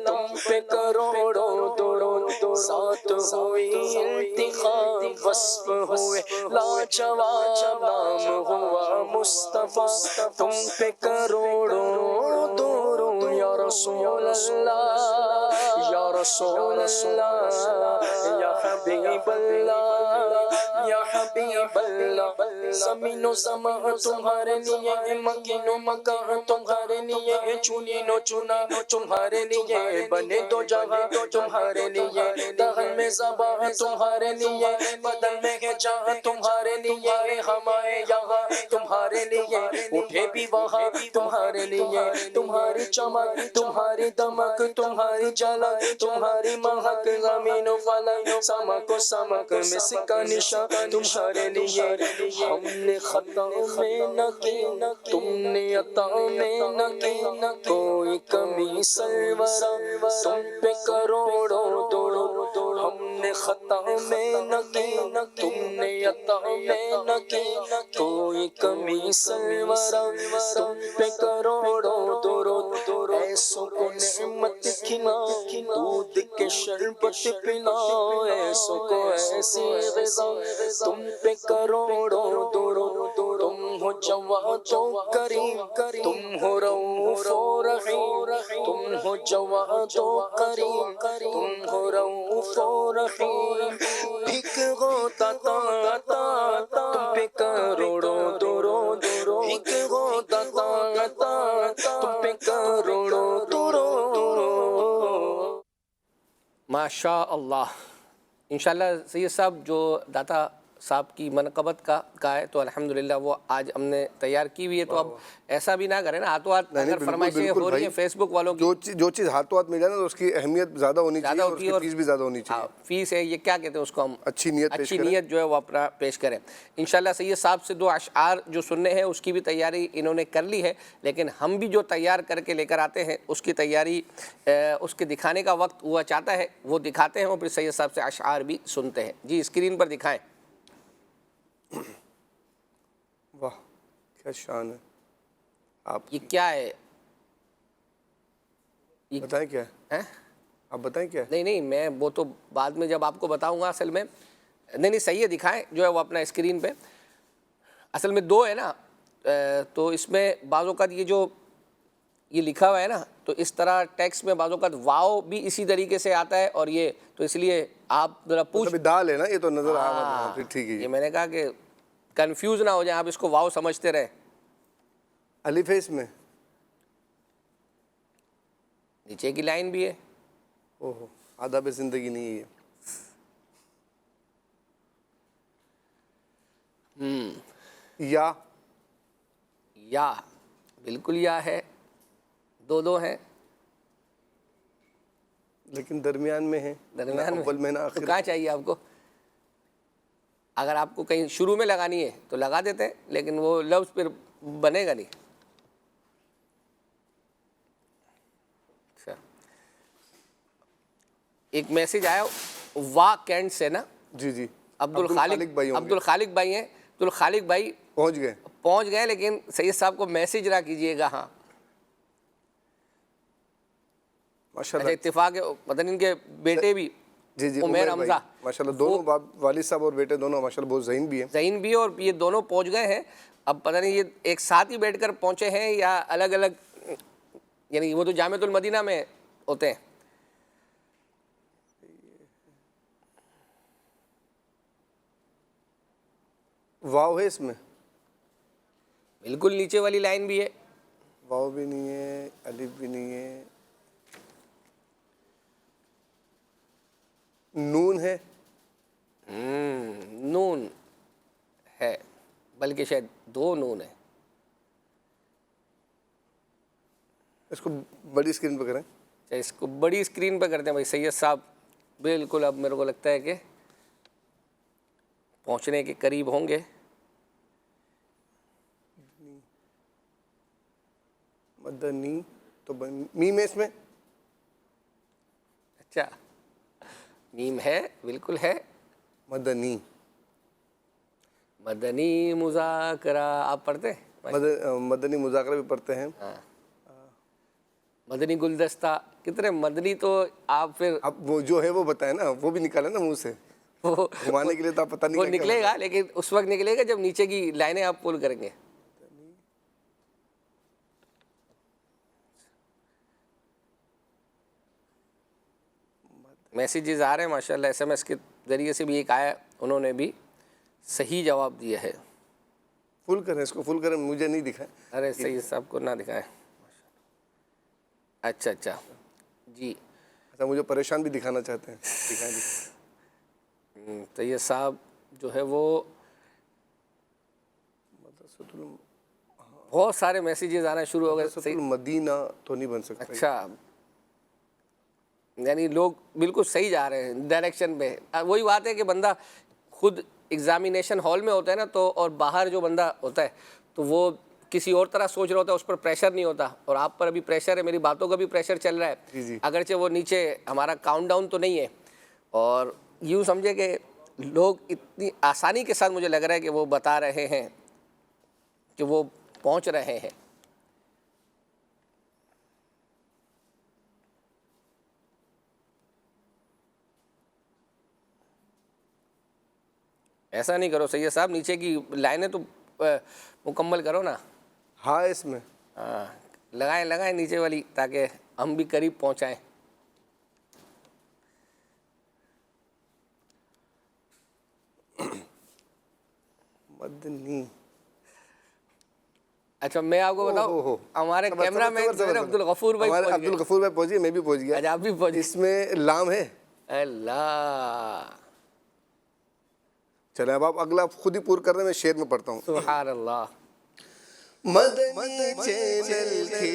L: تم پہ کروڑوں درود. ذات ہوئی انتخاب وصف ہوئے لاجواب نام ہوا مصطفیٰ تم پہ کروڑوں درود. یا رسول اللہ یا رسول اللہ یا حبیب اللہ یا حبیب اللہ. زمین و زمان تمہارے لیے مکین و مکان تمہارے لیے چنین و چنا تمہارے لیے بنے دو جہاں تمہارے لیے دہن میں زبان تمہارے لیے بدن میں ہے جہاں تمہارے لیے ہمارے یہاں تمہارے لیے اٹھے بھی وہاں تمہارے لیے تمہاری چمک تمہاری دمک تمہاری جھلک تمہاری مہک زمین و فلک سمک و سمک میں سکا نشان تمہارے لیے. ہم نے خطا میں نہ کی تم نے عطا میں نہ کی کوئی کمی سرورا تم پہ کروڑوں درود. ہم نے خطا میں نہ کی تم نے عطا میں نہ کی کوئی کمی سرورا تم پہ کروڑوں درود. ایسو کو نعمت کھلا دودھ کے شربت پلا ایسو کو ایسی غذا تم پہ کروڑوں درود. تم ہو جواد و کریم تم ہو رؤوف و رحیم تم ہو جواد و کریم تم ہو رؤوف و رحیم. بھیک غوطہ تا تم پہ کروڑوں درود بھیک غوطہ تا تم پہ کروڑوں درود.
B: ماشاء اللہ. انشاءاللہ سید صاحب جو داتا صاحب کی منقبت کا ہے تو الحمدللہ وہ آج ہم نے تیار کی ہوئی ہے. تو اب ایسا بھی نہ کریں نا ہاتھوں ہاتھ اگر فرمائشیں ہو رہی ہیں فیس بک والوں کی
C: جو چیز ہاتھوں ہاتھ مل جائے نا اس کی اہمیت زیادہ ہونی چاہیے اور اس کی فیس بھی زیادہ ہونی چاہیے.
B: فیس ہے یہ کیا کہتے ہیں اس کو ہم
C: اچھی نیت
B: جو ہے وہ اپنا پیش کریں. انشاءاللہ سید صاحب سے 2 اشعار جو سننے ہیں اس کی بھی تیاری انہوں نے کر لی ہے لیکن ہم بھی جو تیار کر کے لے کر آتے ہیں اس کی تیاری اس کے دکھانے کا وقت ہوا چاہتا ہے وہ دکھاتے ہیں اور پھر سید صاحب سے اشعار بھی سنتے ہیں. جی اسکرین پر دکھائیں.
C: واہ کیا شان ہے آپ.
B: یہ کیا ہے
C: بتائیں کیا ہے آپ بتائیں کیا ہے.
B: نہیں میں وہ تو بعد میں جب آپ کو بتاؤں گا. اصل میں نہیں صحیح ہے دکھائیں جو ہے وہ اپنا اسکرین پہ. اصل میں 2 ہے نا تو اس میں بعض اوقات یہ جو یہ لکھا ہوا ہے نا تو اس طرح ٹیکسٹ میں بعض اوقات واؤ بھی اسی طریقے سے آتا ہے اور یہ تو اس لیے آپ ذرا پوچھ
C: دال ہے نا یہ تو نظر آ رہا ہے. ٹھیک ہے
B: یہ میں نے کہا کہ کنفیوز نہ ہو جائیں آپ اس کو واؤ سمجھتے رہیں.
C: الف ہے اس میں
B: نیچے کی لائن بھی ہے.
C: اوہو آداب زندگی نہیں ہے.
B: یا بالکل یا ہے 2 ہیں
C: لیکن درمیان میں ہے.
B: درمیان
C: اول میں نا
B: تو کہاں چاہیے آپ کو. اگر آپ کو کہیں شروع میں لگانی ہے تو لگا دیتے ہیں لیکن وہ لفظ پھر بنے گا نہیں. اچھا ایک میسج آیا وا کینٹ سے نا.
C: جی
B: عبد الخالق بھائی ہیں. عبد الخالق بھائی پہنچ گئے لیکن سید صاحب کو میسج نہ کیجیے گا. ہاں
C: ماشاء
B: اچھا
C: اللہ.
B: اتفاق ہے پتہ نہیں ان کے بیٹے بھی
C: جی
B: عمیر حمزہ
C: ماشاء اللہ دونوں والد صاحب اور بیٹے دونوں ماشاء اللہ بہت ذہین بھی ہیں.
B: ذہین بھی اور یہ دونوں پہنچ گئے ہیں. اب پتہ نہیں یہ ایک ساتھ ہی بیٹھ کر پہنچے ہیں یا الگ الگ، یعنی وہ تو جامعۃ المدینہ میں ہوتے ہیں.
C: واو ہے اس میں؟
B: بالکل نیچے والی لائن بھی ہے.
C: واو بھی نہیں ہے، الف بھی نہیں ہے. نون ہے؟
B: نون ہے، بلکہ شاید 2 نون ہے.
C: اس کو بڑی اسکرین پہ کریں.
B: اس کو بڑی اسکرین پہ کرتے ہیں بھائی. سید صاحب بالکل اب میرے کو لگتا ہے کہ پہنچنے کے قریب ہوں گے.
C: مدنی تو میم ہے اس میں.
B: اچھا میم ہے، بالکل ہے.
C: مدنی
B: مدنی مذاکرہ آپ پڑھتے ہیں؟
C: مدنی مذاکرہ بھی پڑھتے ہیں.
B: مدنی گلدستہ، کتنے مدنی تو آپ پھر
C: اب وہ جو ہے وہ بتائیں نا، وہ بھی نکالے نا منہ سے.
B: وہ
C: گھمانے کے لیے تو آپ پتہ نہیں
B: وہ نکلے گا، لیکن اس وقت نکلے گا جب نیچے کی لائنیں آپ پول کریں گے. میسیجز آ رہے ہیں ماشاء اللہ. SMS کے ذریعے سے بھی ایک آیا، انہوں نے بھی صحیح جواب دیا ہے.
C: فل کریں اس کو، فل کریں، مجھے نہیں دکھائیں.
B: ارے سید صاحب کو نہ دکھائیں. اچھا اچھا جی.
C: اچھا مجھے پریشان بھی دکھانا چاہتے ہیں، دکھائیں.
B: سید صاحب جو ہے وہ بہت سارے میسیجز آنا شروع ہو گئے.
C: مدینہ تو نہیں بن سکتا.
B: اچھا یعنی لوگ بالکل صحیح جا رہے ہیں ڈائریکشن پہ. وہی بات ہے کہ بندہ خود ایگزامینیشن ہال میں ہوتا ہے نا، تو اور باہر جو بندہ ہوتا ہے تو وہ کسی اور طرح سوچ رہا ہوتا ہے، اس پر پریشر نہیں ہوتا. اور آپ پر ابھی پریشر ہے، میری باتوں کا بھی پریشر چل رہا ہے. اگرچہ وہ نیچے ہمارا کاؤنٹ ڈاؤن تو نہیں ہے. اور یوں سمجھے کہ لوگ اتنی آسانی کے ساتھ مجھے لگ رہا ہے کہ وہ بتا رہے ہیں کہ وہ پہنچ رہے ہیں. ایسا نہیں کرو سید صاحب، نیچے کی لائنیں تو مکمل کرو نا.
C: ہاں اس میں
B: ہاں لگائیں نیچے والی، تاکہ ہم بھی قریب پہنچائیں.
C: مدنی.
B: اچھا میں آپ کو بتاؤں، ہمارے کیمرہ مین عبدالغفور بھائی
C: پہنچ گئے، میں بھی پہنچ گیا.
B: آپ بھی پہنچ.
C: اس میں لام ہے.
B: اللہ
C: چلیں اب آپ اگلا خود ہی پور کر رہے ہیں، میں شعر میں پڑھتا ہوں.
B: سبحان اللہ.
C: مدنی چینل کے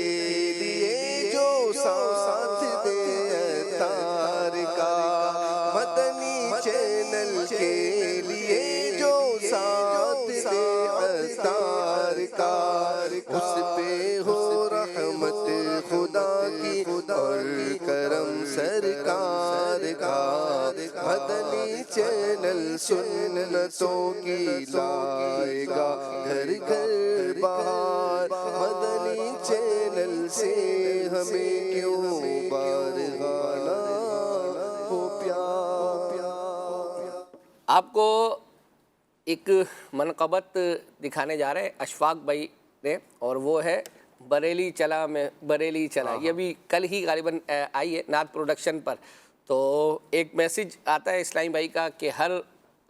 C: لیے جو ساتھ دے تار کا، مدنی چینل کے لیے جو ساتھ دے تار کا، اس پہ ہو رحمت خدا کی اور کرم سرکار کا. مدنی چینل سنتوں کی لائے گا گھر گھر بہار. مدنی چینل سے ہمیں کیوں بارہانہ ہو پیار.
B: آپ کو ایک منقبت دکھانے جا رہے ہیں اشفاق بھائی نے، اور وہ ہے بریلی چلا میں بریلی چلا. یہ بھی کل ہی غالباً آئی ہے نعت پروڈکشن پر. تو ایک میسیج آتا ہے اسلامی بھائی کا کہ ہر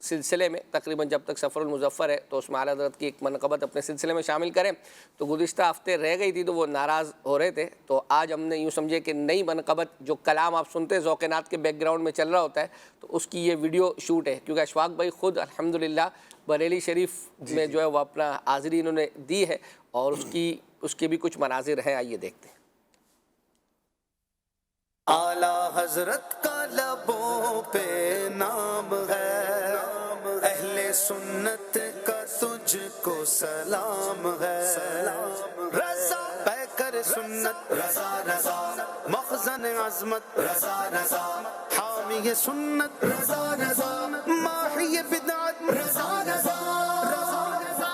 B: سلسلے میں تقریباً جب تک سفر المظفر ہے تو اس میں اعلیٰ حضرت کی ایک منقبت اپنے سلسلے میں شامل کریں. تو گزشتہ ہفتے رہ گئی تھی تو وہ ناراض ہو رہے تھے. تو آج ہم نے یوں سمجھے کہ نئی منقبت جو کلام آپ سنتے ہیں ذوق نعت کے بیک گراؤنڈ میں چل رہا ہوتا ہے، تو اس کی یہ ویڈیو شوٹ ہے. کیونکہ اشفاق بھائی خود الحمدللہ بریلی شریف میں جو ہے وہ اپنا حاضری انہوں نے دی ہے، اور اس کے بھی کچھ مناظر ہیں. آئیے دیکھتے ہیں.
A: اعلیٰ حضرت کا لبوں پہ نام ہے، اہل سنت کا تجھ کو سلام ہے. رضا پیکر سنت، رضا رضا مخزن عظمت، رضا رضا حامی سنت، رضا رضا ماحی بدعت، رضا رضا رضا رضا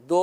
B: 2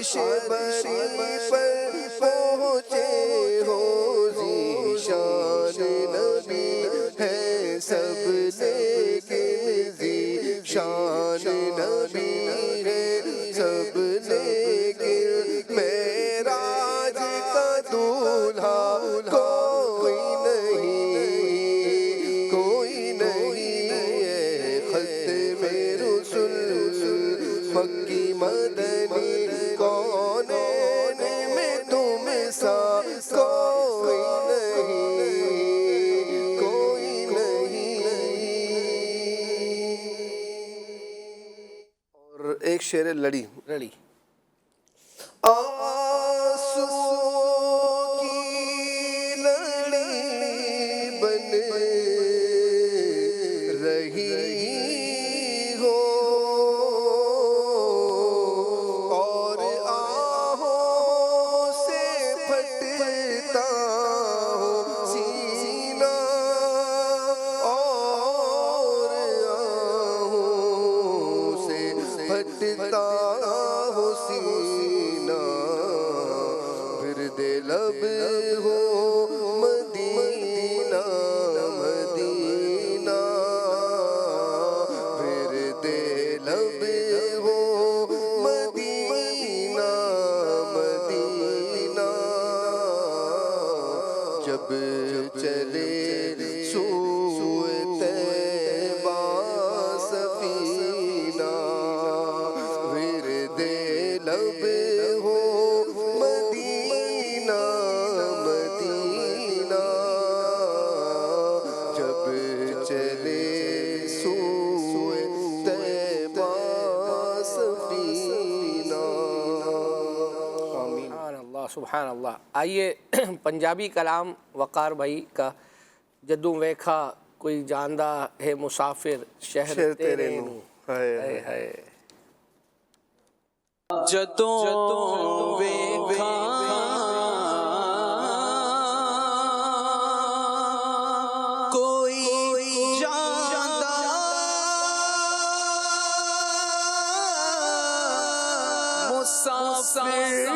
C: عرش بری پر پہنچے ہو ذیشان نبی ہے سب لیکن ذیشان نبی ہے سب لیکن معراج کا دولہا کوئی نہیں ہے ختم رسل مکی مدنی کونین میں تم سا کوئی نہیں. اور ایک شعر لڑی آنسو کی لڑی بن رہی ہو اور آہوں سے پھٹتا ہو سینہ اور آہوں سے پھٹتا ہو سینہ پھر دے لب ہو مدینہ مدینہ پھر دے لب ہو مدینہ مدینہ جب چلے سوئے طیبہ سفینہ پھر دے لب ہو مدینہ مدینہ جب چلے سوئے طیبہ سفینہ.
B: سبحان اللہ سبحان اللہ. آئیے پنجابی کلام وقار بھائی کا جدوں ویکھا کوئی جاندہ ہے مسافر شہر تیرے نو. ہائے ہائے
L: جدوں ویکھا کوئی جاندا مسافر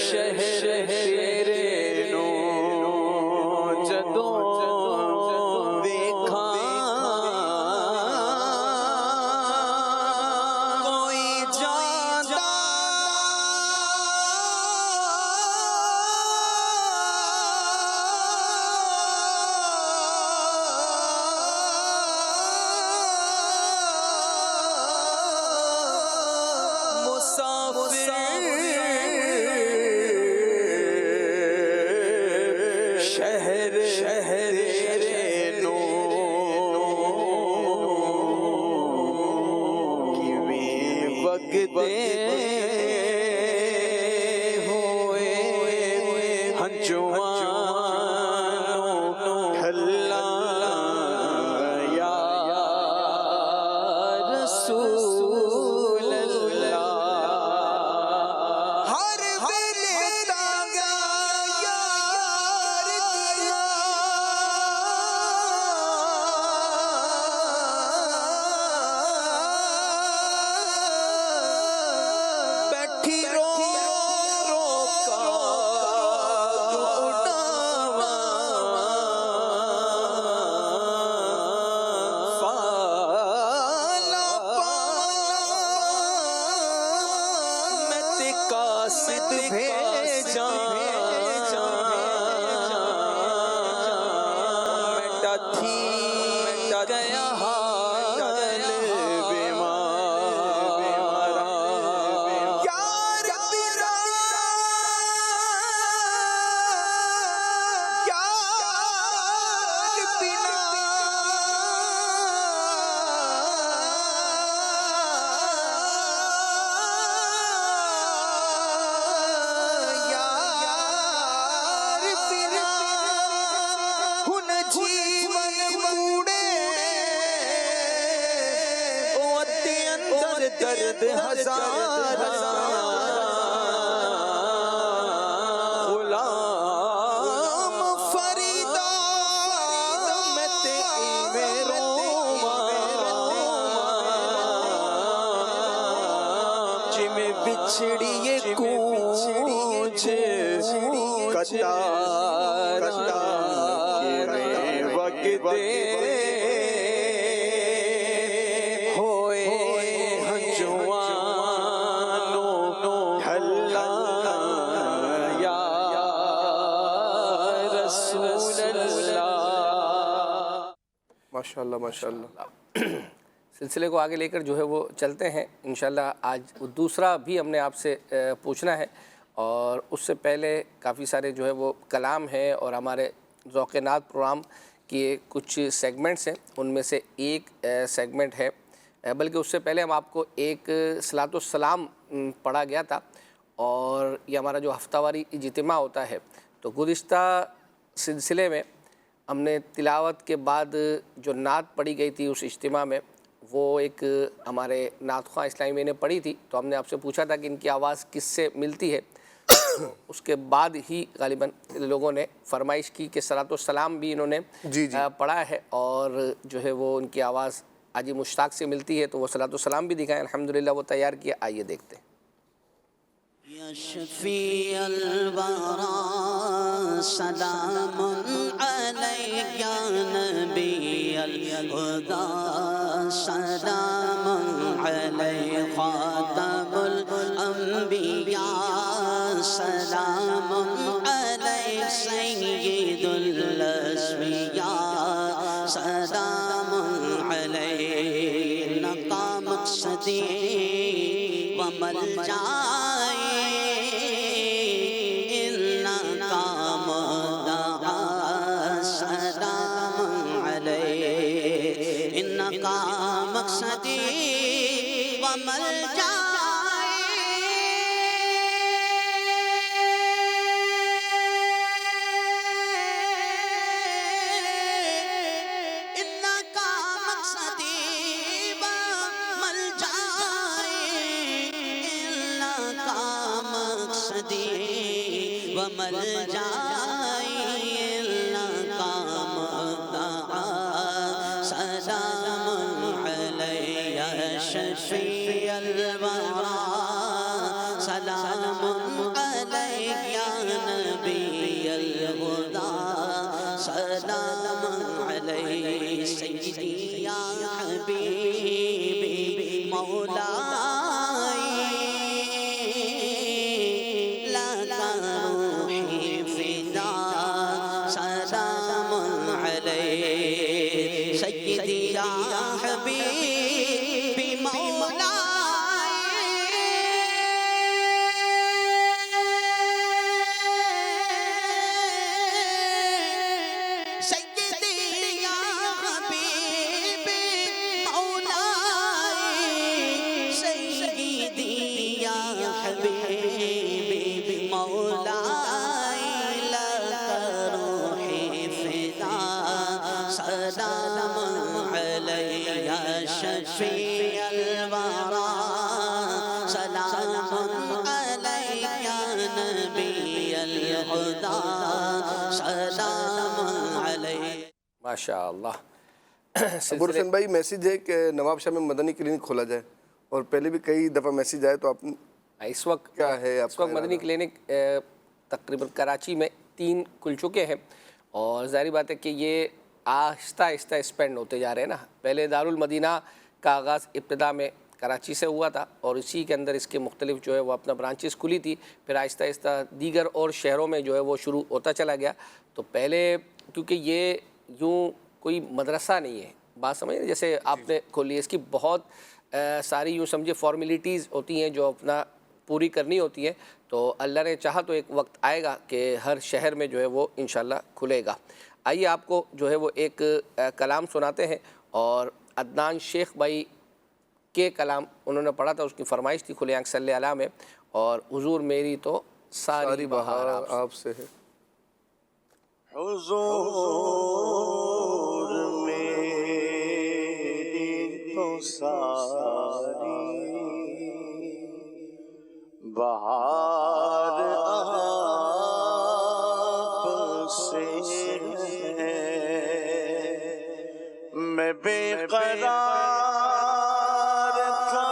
L: شہر تیرے نو جدوں ویکھا کوئی جاندا شہر تیرے نو کیویں وگدے ہوئے ہنجواں ٹھلا یا رسول اللہ ہر ویلے تانگا یار دیا بیٹھی رو رو کا اڑاواں فالا میں تے قاصد بھیجاں میٹا تھی گیا حال بیمارا یار میرا یار بنا یار بنا ہن جیون کوڑے او تے اندر درد ہزار غلام فریدا میں تے ایویں روواں بچھڑیے کوچ کٹار کے وقت ہوئے ہنجوانو ڈھلا یا رسول اللہ.
C: ماشاءاللہ ماشاءاللہ.
B: سلسلے کو آگے لے کر جو ہے وہ چلتے ہیں انشاءاللہ. آج دوسرا بھی ہم نے آپ سے پوچھنا ہے، اور اس سے پہلے کافی سارے جو ہے وہ کلام ہیں اور ہمارے ذوق نعت پروگرام کے کچھ سیگمنٹس ہیں. ان میں سے ایک سیگمنٹ ہے، بلکہ اس سے پہلے ہم آپ کو ایک صلاۃ السلام پڑھا گیا تھا، اور یہ ہمارا جو ہفتہ واری اجتماع ہوتا ہے، تو گزشتہ سلسلے میں ہم نے تلاوت کے بعد جو نعت پڑھی گئی تھی اس اجتماع میں، وہ ایک ہمارے نعت خواں اسلامی نے پڑھی تھی. تو ہم نے آپ سے پوچھا تھا کہ ان کی آواز کس سے ملتی ہے. اس کے بعد ہی غالباً لوگوں نے فرمائش کی کہ صلاۃ السلام بھی انہوں نے پڑھا ہے، اور جو ہے وہ ان کی آواز حاجی مشتاق سے ملتی ہے، تو وہ صلاۃ السلام بھی دکھائیں. الحمدللہ وہ تیار کیا. آئیے دیکھتے ہیں.
A: یا شفیع الورا سلام علیک یا نبی الہدی سلام علیک خاتم الانبیاء سلام علیک سید الاسفیاء سلام علیک نقا مقصدی و ملجائی مقصدی و ملجائی انکا مقصدی و ملجائی انکا مقصدی و ملجائی انکا شفیع الورا سلام علیک یا نبی الہدی سلام علیک سیدی یا حبیبی مولائی لک روحی فدا سلام علیک سیدی یا حبیبی شفیع الورا سلام علیک یا نبی الہدی سلام علیک.
B: ماشاءاللہ.
C: ابو حسین بھائی میسیج ہے کہ نواب شاہ میں مدنی کلینک کھولا جائے، اور پہلے بھی کئی دفعہ میسیج آئے، تو آپ
B: اس وقت
C: کیا ہے
B: اس وقت مدنی کلینک تقریباً کراچی میں 3 کھل چکے ہیں، اور ظاہری بات ہے کہ یہ آہستہ آہستہ اسپینڈ ہوتے جا رہے ہیں نا. پہلے دارالمدینہ کا آغاز ابتدا میں کراچی سے ہوا تھا، اور اسی کے اندر اس کے مختلف جو ہے وہ اپنا برانچز کھلی تھی، پھر آہستہ آہستہ دیگر اور شہروں میں جو ہے وہ شروع ہوتا چلا گیا. تو پہلے کیونکہ یہ یوں کوئی مدرسہ نہیں ہے، بات سمجھ جیسے آپ نے کھولی ہے، اس کی بہت ساری یوں سمجھے فارمیلٹیز ہوتی ہیں جو اپنا پوری کرنی ہوتی ہیں. تو اللہ نے چاہا تو ایک وقت آئے گا کہ ہر شہر میں جو ہے وہ انشاءاللہ کھلے گا. آئیے آپ کو جو ہے وہ ایک کلام سناتے ہیں، اور عدنان شیخ بھائی کے کلام انہوں نے پڑھا تھا، اس کی فرمائش تھی کھلے آنکھ صلی اللہ میں، اور حضور میری تو ساری بہار
C: آپ سے ہے.
L: حضور میری تو ساری بہار آپ سے ہے. میں بے قرار تھا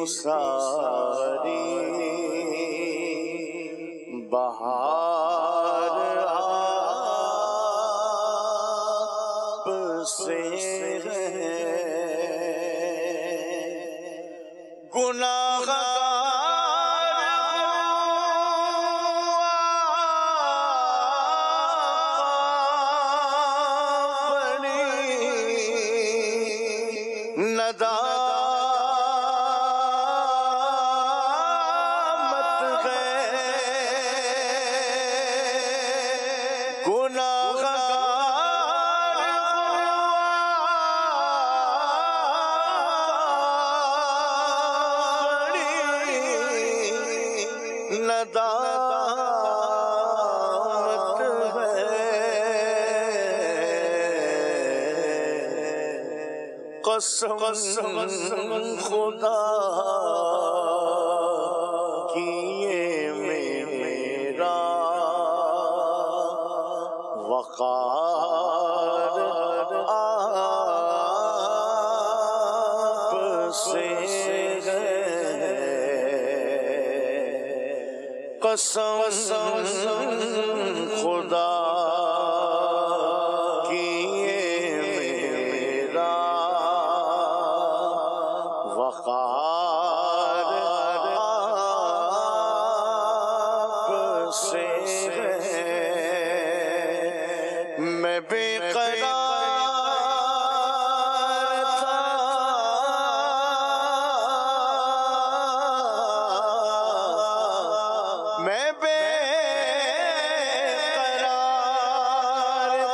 M: ساری بہار آپ سے ہے قسم خدا کی یہ میرا وقار آپ سے ہے قسم خدا کی یہ میرا وقار آپ سے ہے میں بے قرار تھا میں بے قرار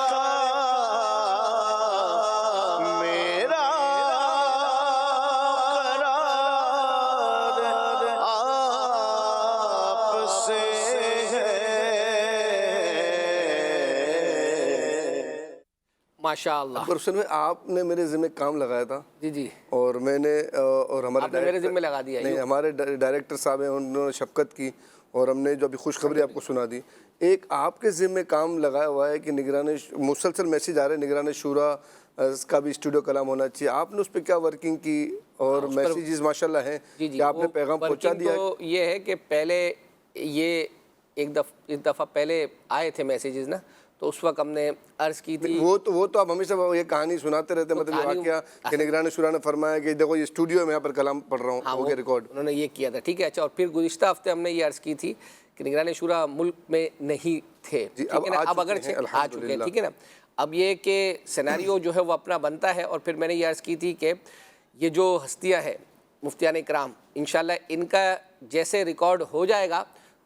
M: تھا میرا
B: ماشاء اللہ.
C: اکبر حسین بھائی آپ نے میرے ذمہ کام لگایا تھا.
B: جی جی.
C: اور میں نے اور ہمارے
B: آپ نے میرے ذمہ لگا دیا.
C: نہیں، ہمارے ڈائریکٹر صاحب ہیں، انہوں نے شفقت کی اور ہم نے جو ابھی خوشخبری آپ کو سنا دی. ایک آپ کے ذمہ کام لگایا ہوا ہے کہ نگران مسلسل میسیج آ رہے ہیں نگران شورا کا بھی اسٹوڈیو کلام ہونا چاہیے. آپ نے اس پہ کیا ورکنگ کی اور میسیجز ماشاءاللہ ہیں کہ آپ نے پیغام پہنچا دیا؟
B: تو یہ ہے کہ پہلے یہ ایک دفعہ پہلے آئے تھے میسیجز نا، تو اس وقت ہم نے عرض کی تھی.
C: وہ تو آپ ہمیشہ یہ کہانی سناتے رہتے ہیں، مطلب یہ واقعہ کہ نگران شورا نے فرمایا کہ دیکھو یہ اسٹوڈیو ہے، میں یہاں پر کلام پڑھ رہا ہوں، ہو گیا ریکارڈ.
B: انہوں نے یہ کیا تھا. ٹھیک ہے. اچھا، اور پھر گزشتہ ہفتے ہم نے یہ عرض کی تھی کہ نگران شورا ملک میں نہیں تھے. ٹھیک ہے نا، اب اگرچہ آ چکے ہیں. ٹھیک ہے نا. اب یہ کہ سیناریو جو ہے وہ اپنا بنتا ہے. اور پھر میں نے یہ عرض کی تھی کہ یہ جو ہستیاں ہیں مفتیان اکرام، انشاءاللہ ان کا جیسے ریکارڈ ہو جائے گا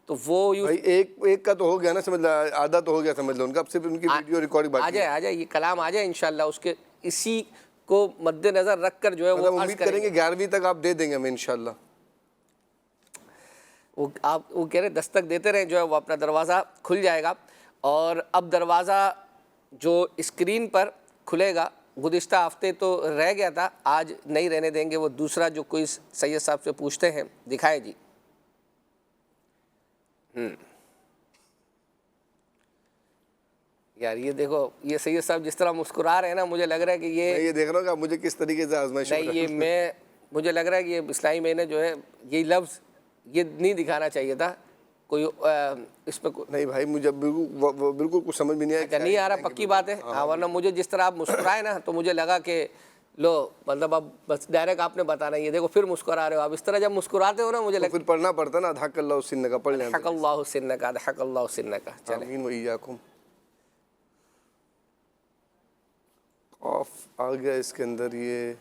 B: تو وہ
C: ایک کا تو ہو گیا نا، سمجھ لو آدھا تو ہو گیا، سمجھ لو ان کا اب صرف ان کی ویڈیو ریکارڈنگ باقی ہے.
B: آ جائے یہ کلام آ جائے انشاءاللہ. اس کے اسی کو مد نظر رکھ کر جو ہے وہ
C: امید کریں گے 11ویں تک آپ دے دیں گے ہمیں انشاءاللہ.
B: وہ کہہ رہے دستک دیتے رہیں، جو ہے وہ اپنا دروازہ کھل جائے گا. اور اب دروازہ جو اسکرین پر کھلے گا، گزشتہ ہفتے تو رہ گیا تھا، آج نہیں رہنے دیں گے. وہ دوسرا جو کوئی سید صاحب سے پوچھتے ہیں، دکھائے جی. یار یہ دیکھو، یہ سید صاحب جس طرح مسکرا رہے ہیں نا، مجھے لگ رہا ہے کہ یہ
C: دیکھ رہا ہوں کہ آپ مجھے کس طریقے سے آزمائش
B: نہیں، یہ مجھے لگ رہا ہے کہ یہ اسلامی میں نے جو ہے یہ لفظ یہ نہیں دکھانا چاہیے تھا. کوئی اس پہ
C: نہیں بھائی، مجھے بالکل کچھ سمجھ بھی نہیں آیا.
B: نہیں آ رہا، پکی بات ہے. ورنہ مجھے جس طرح آپ مسکرائے نا تو مجھے لگا کہ لو مطلب اب بس ڈائریکٹ آپ نے بتانا. یہ دیکھو پھر مسکرا رہے ہو آپ. اس طرح جب مسکراتے ہو نا مجھے لگا
C: پھر پڑھنا پڑتا نا، اضحک اللہ سنہ کا پڑھ لیں.
B: اضحک اللہ سنہ کا، اضحک اللہ سنہ کا. چلیں.
C: آمین و ایاکم. قاف آ گیا اس کے اندر. یہ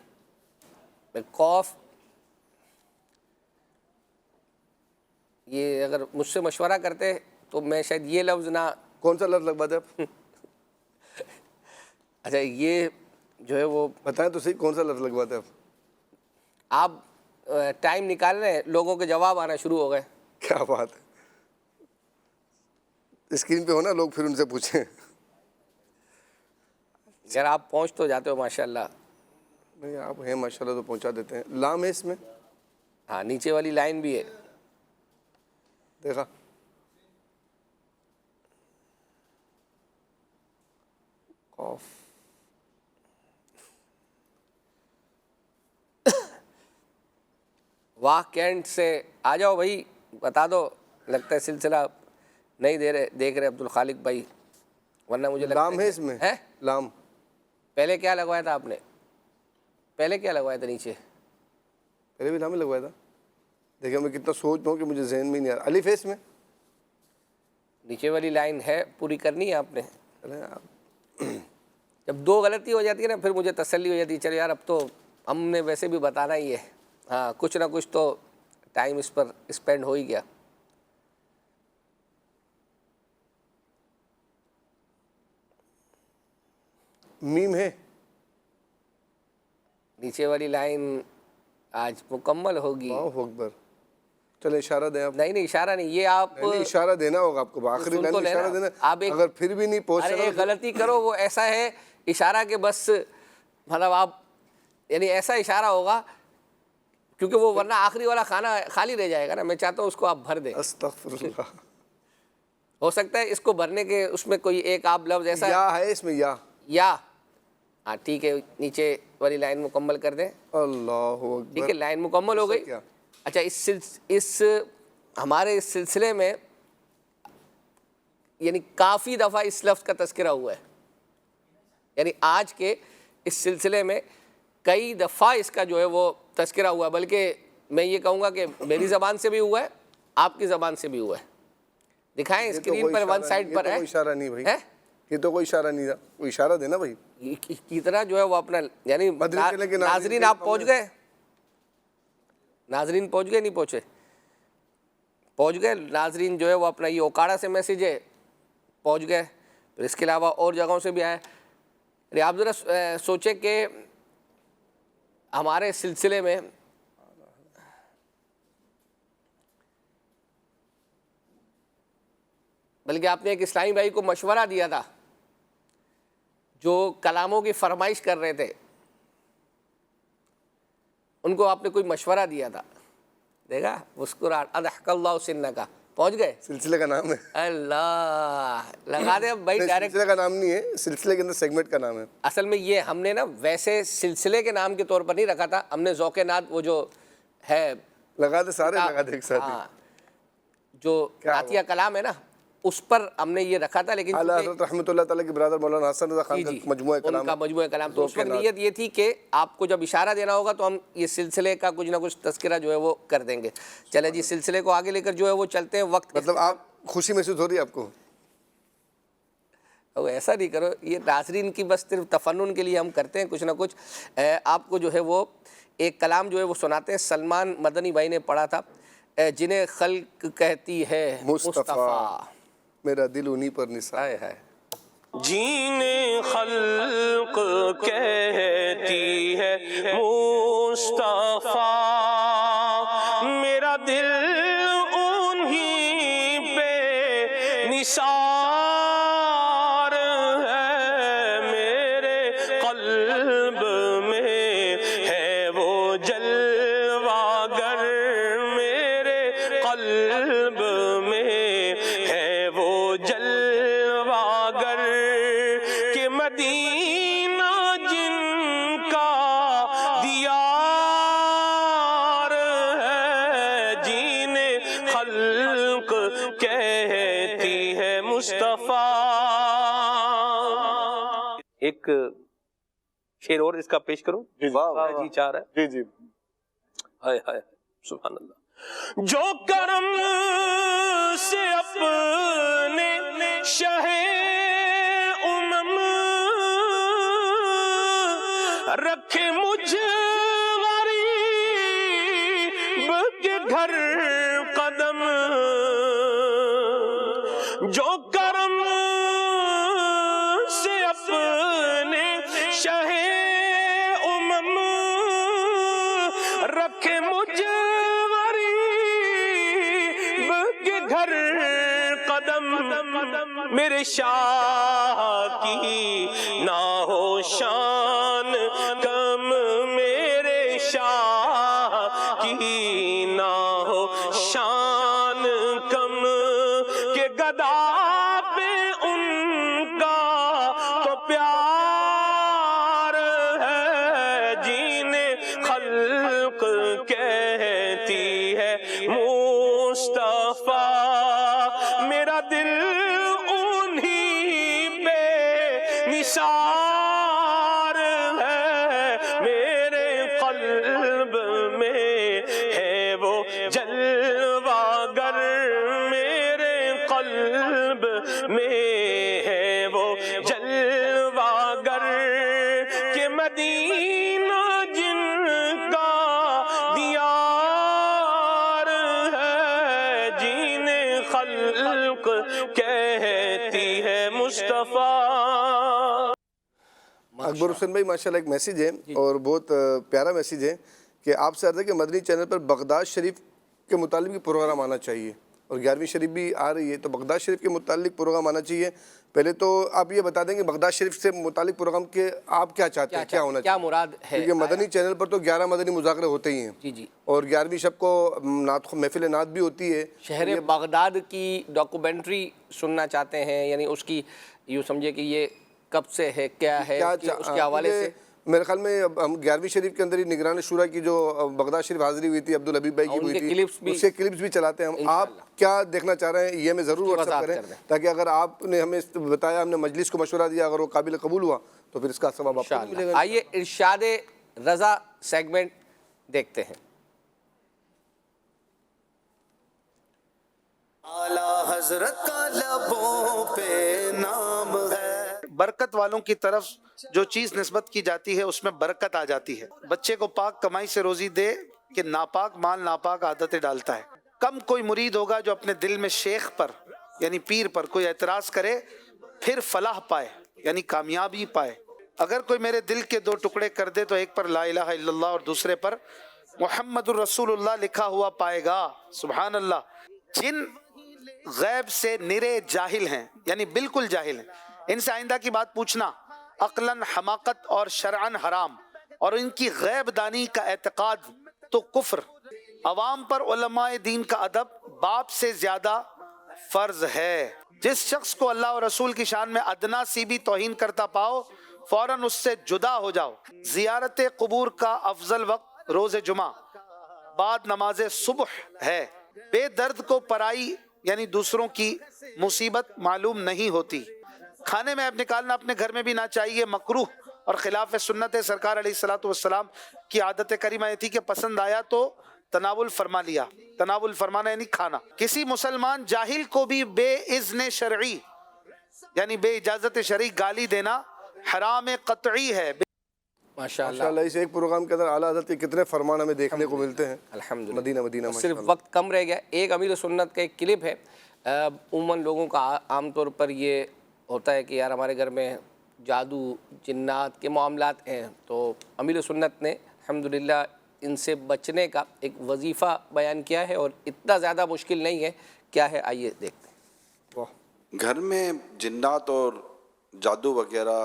B: قاف، یہ اگر مجھ سے مشورہ کرتے تو میں شاید یہ لفظ نہ.
C: کون سا لفظ لگواتے آپ؟
B: اچھا، یہ جو ہے وہ
C: بتائیں تو صحیح، کون سا لفظ لگواتے
B: آپ ٹائم نکال رہے ہیں، لوگوں کے جواب آنا شروع ہو گئے.
C: کیا بات ہے. اسکرین پہ ہونا، لوگ پھر ان سے پوچھیں.
B: یار آپ پہنچ تو جاتے ہو ماشاءاللہ.
C: نہیں، آپ ہیں ماشاءاللہ تو پہنچا دیتے ہیں. لام ہے اس میں؟
B: ہاں، نیچے والی لائن بھی ہے.
C: دیکھا. قاف.
B: واہ کینٹ سے آ جاؤ بھائی، بتا دو، لگتا ہے سلسلہ نہیں دیکھ رہے عبد الخالق بھائی، ورنہ مجھے
C: لام ہے اس میں،
B: ہے
C: لام
B: پہلے کیا لگوایا تھا آپ نے؟ پہلے کیا لگوایا تھا نیچے؟
C: پہلے بھی لام ہی لگوایا تھا. دیکھیں میں کتنا سوچ رہا ہوں کہ مجھے ذہن میں نہیں آ رہا. الف ہے اس میں،
B: نیچے والی لائن ہے، پوری کرنی ہے آپ نے. جب دو غلطی ہو جاتی ہے نا پھر مجھے تسلی ہو جاتی ہے، چلو یار اب تو ہم نے ویسے بھی بتانا ہی ہے، ہاں کچھ نہ کچھ تو ٹائم اس پر اسپینڈ ہو ہی گیا.
C: میم ہے،
B: نیچے والی لائن آج مکمل ہوگی.
C: اللہ اکبر. چلے اشارہ دیں آپ.
B: نہیں اشارہ نہیں، یہ آپ
C: اشارہ دینا ہوگا آپ کو، آخری لائن میں اشارہ دینا.
B: آپ
C: اگر پھر بھی نہیں پہنچ
B: ارے ایک غلطی کرو وہ ایسا ہے اشارہ کہ بس مطلب آپ یعنی ایسا اشارہ ہوگا کیونکہ وہ ورنہ آخری والا کھانا خالی رہ جائے گا نا. میں چاہتا ہوں اس کو آپ بھر دیں.
C: استغفر اللہ.
B: ہو سکتا ہے اس کو بھرنے کے اس میں کوئی ایک آپ لفظ ایسا
C: یا ہے اس میں، یا
B: ہاں ٹھیک ہے، نیچے والی لائن مکمل کر دیں.
C: اللہ اکبر.
B: ٹھیک ہے، لائن مکمل ہو گئی. اچھا اس ہمارے اس سلسلے میں یعنی کافی دفعہ اس لفظ کا تذکرہ ہوا ہے، یعنی آج کے اس سلسلے میں کئی دفعہ اس کا جو ہے وہ تذکرہ ہوا ہے، بلکہ میں یہ کہوں گا کہ میری زبان سے بھی ہوا ہے، آپ کی زبان سے بھی ہوا ہے. دکھائیں اسکرین پر ون سائڈ پر ہے.
C: کوئی اشارہ نہیں بھائی، یہ تو کوئی اشارہ نہیں تھا. کوئی اشارہ دینا بھائی
B: کی طرح جو ہے وہ اپنا یعنی ناظرین آپ پہنچ گئے، ناظرین پہنچ گئے نہیں پہنچے؟ پہنچ گئے ناظرین جو ہے وہ اپنا یہ اوکاڑا سے میسیج ہے پہنچ گئے. پھر اس کے علاوہ اور جگہوں سے بھی آئے. آپ ذرا سوچیں کہ ہمارے سلسلے میں بلکہ آپ نے ایک اسلامی بھائی کو مشورہ دیا تھا جو کلاموں کی فرمائش کر رہے تھے، ان کو آپ نے کوئی مشورہ دیا تھا، دیکھا مسکراہٹ اضحک اللہ سنکا. پہنچ گئے.
C: سلسلے کا نام ہے.
B: اللہ لگا دے بھائی ڈائریکٹ.
C: سلسلے کا نام نہیں ہے، سلسلے کے اندر سیگمنٹ کا نام ہے.
B: اصل میں یہ ہم نے نا ویسے سلسلے کے نام کے طور پر نہیں رکھا تھا، ہم نے ذوق نعت وہ جو ہے
C: لگا دے سارے لگا دے ایک ساتھ.
B: ہاں جو عطیہ کلام ہے نا اس پر ہم نے یہ رکھا تھا. لیکن
C: حضرت رحمۃ اللہ تعالیٰ کے برادر مولانا حسن رضا خان کا مجموعہ کلام،
B: ان کا مجموعہ کلام. تو اس وقت نیت یہ تھی کہ آپ کو جب اشارہ دینا ہوگا تو ہم یہ سلسلے کا کچھ نہ کچھ تذکرہ جو ہے وہ کر دیں گے. چلے جی سلسلے کو آگے لے کر جو ہے وہ چلتے ہیں. وقت
C: مطلب آپ خوشی محسوس ہو رہی ہے آپ کو؟
B: ایسا نہیں کرو، یہ ناظرین کی بس صرف تفنن کے لیے ہم کرتے ہیں کچھ نہ کچھ. آپ کو جو ہے وہ ایک کلام جو ہے وہ سناتے ہیں. سلمان مدنی بھائی نے پڑھا تھا، جنہیں خلق کہتی ہے مصطفیٰ،
C: میرا دل انہی پر نثار
B: ہے.
L: جنہیں خلق کہتی ہے مصطفیٰ، میرا دل انہی پہ نثار ہے. میرے قلب میں ہے وہ جلوہ گر، میرے قلب میں ہے وہ جلوہ گر، کہ مدینہ جن کا دیار ہے. جنہیں خلق کہتی ہے مصطفیٰ. ایک شعر اور اس کا پیش کروں. جی چاہ رہا ہے.
C: جی
L: ہائے ہائے سبحان اللہ. جو کرم سے اپنے شہ امم رکھے مجھ غریب کے گھر قدم، جو کرم سے اپنے شہ امم رکھے مجھ گھر قدم، میرے شاہ کی نہ ہو شان کم، میرے شاہ کی نہ ہو شان کم، کہ گدا پہ ان کا تو پیار ہے. جنہیں خلق کہتی میں ہے وہ جلوہ گر کہ مدینہ جن کا دیار ہے، جین خلق کہتی ہے مصطفیٰ۔
C: اکبر حسین بھائی ماشاءاللہ ایک میسیج ہے اور بہت پیارا میسیج ہے کہ آپ سے عرض ہے کہ مدنی چینل پر بغداد شریف کے متعلق بھی پروگرام آنا چاہیے، اور 11ویں شریف بھی آ رہی ہے، تو بغداد شریف کے متعلق پروگرام آنا چاہیے۔ پہلے تو آپ یہ بتا دیں کہ بغداد شریف سے متعلق پروگرام کے آپ کیا چاہتے ہیں، کیا ہونا چاہیے،
B: کیا مراد ہے؟
C: کیونکہ مدنی چینل پر تو 11 مدنی مذاکرے ہوتے ہی ہیں،
B: جی جی،
C: اور 11ویں شب کو محفل نعت بھی ہوتی ہے۔
B: شہر بغداد کی ڈاکومنٹری سننا چاہتے ہیں، یعنی اس کی یوں سمجھے کہ یہ کب سے ہے، کیا ہے، اس کے حوالے سے
C: میرے خیال میں ہم 11ویں شریف کے اندر ہی نگران شورا کی جو بغداد شریف حاضری ہوئی تھی عبدالحبیب بھائی کی ہوئی تھی، اس کے کلپس بھی چلاتے ہیں ہم۔ آپ کیا دیکھنا چاہ رہے ہیں یہ ہمیں ضرور واٹس ایپ کریں، تاکہ اگر آپ نے ہمیں بتایا، ہم نے مجلس کو مشورہ دیا، اگر وہ قابل قبول ہوا تو پھر اس کا ثواب آپ کو ملے گا۔
B: آئیے ارشاد رضا سیگمنٹ دیکھتے ہیں۔
A: اعلیٰ حضرت کا لبوں پہ نام ہے۔
D: برکت والوں کی طرف جو چیز نسبت کی جاتی ہے اس میں برکت آ جاتی ہے۔ بچے کو پاک کمائی سے روزی دے کہ ناپاک مال ناپاک عادتیں ڈالتا ہے۔ کم کوئی مرید ہوگا جو اپنے دل میں شیخ پر یعنی پیر پر کوئی اعتراض کرے پھر فلاح پائے یعنی کامیابی پائے۔ اگر کوئی میرے دل کے دو ٹکڑے کر دے تو ایک پر لا الہ الا اللہ اور دوسرے پر محمد الرسول اللہ لکھا ہوا پائے گا۔ سبحان اللہ۔ جن غیب سے نرے جاہل ہیں یعنی بالکل جاہل ہیں، ان سے آئندہ کی بات پوچھنا عقلاً حماقت اور شرعاً حرام، اور ان کی غیب دانی کا اعتقاد تو کفر۔ عوام پر علماء دین کا ادب باپ سے زیادہ فرض ہے۔ جس شخص کو اللہ اور رسول کی شان میں ادنا سی بھی توہین کرتا پاؤ فوراً اس سے جدا ہو جاؤ۔ زیارت قبور کا افضل وقت روز جمعہ بعد نماز صبح ہے۔ بے درد کو پرائی یعنی دوسروں کی مصیبت معلوم نہیں ہوتی۔ کھانے میں اب نکالنا اپنے گھر میں بھی نہ چاہیے، مکروہ اور خلاف سنت ہے۔ سرکار علیہ السلام کی عادت کریمہ یہ تھی کہ پسند آیا تو تناول فرما لیا۔ تناول فرمانا یعنی کھانا۔ کسی مسلمان جاہل کو بھی بے اذن شرعی یعنی بے اجازت شرعی گالی دینا حرام قطعی ہے۔
C: ماشاءاللہ اس ایک پروگرام کے اندر اعلیٰ حضرت کے کتنے فرمان ہمیں دیکھنے کو ملتے ہیں۔
B: الحمدللہ۔
C: مدینہ مدینہ
B: صرف وقت کم رہ گیا۔ ایک امیر سنت کا ایک کلپ ہے۔ عموماً لوگوں کا عام طور پر یہ ہوتا ہے کہ یار ہمارے گھر میں جادو جنات کے معاملات ہیں، تو امیر سنت نے الحمدللہ ان سے بچنے کا ایک وظیفہ بیان کیا ہے، اور اتنا زیادہ مشکل نہیں ہے۔ کیا ہے آئیے دیکھتے ہیں۔
G: گھر میں جنات اور جادو وغیرہ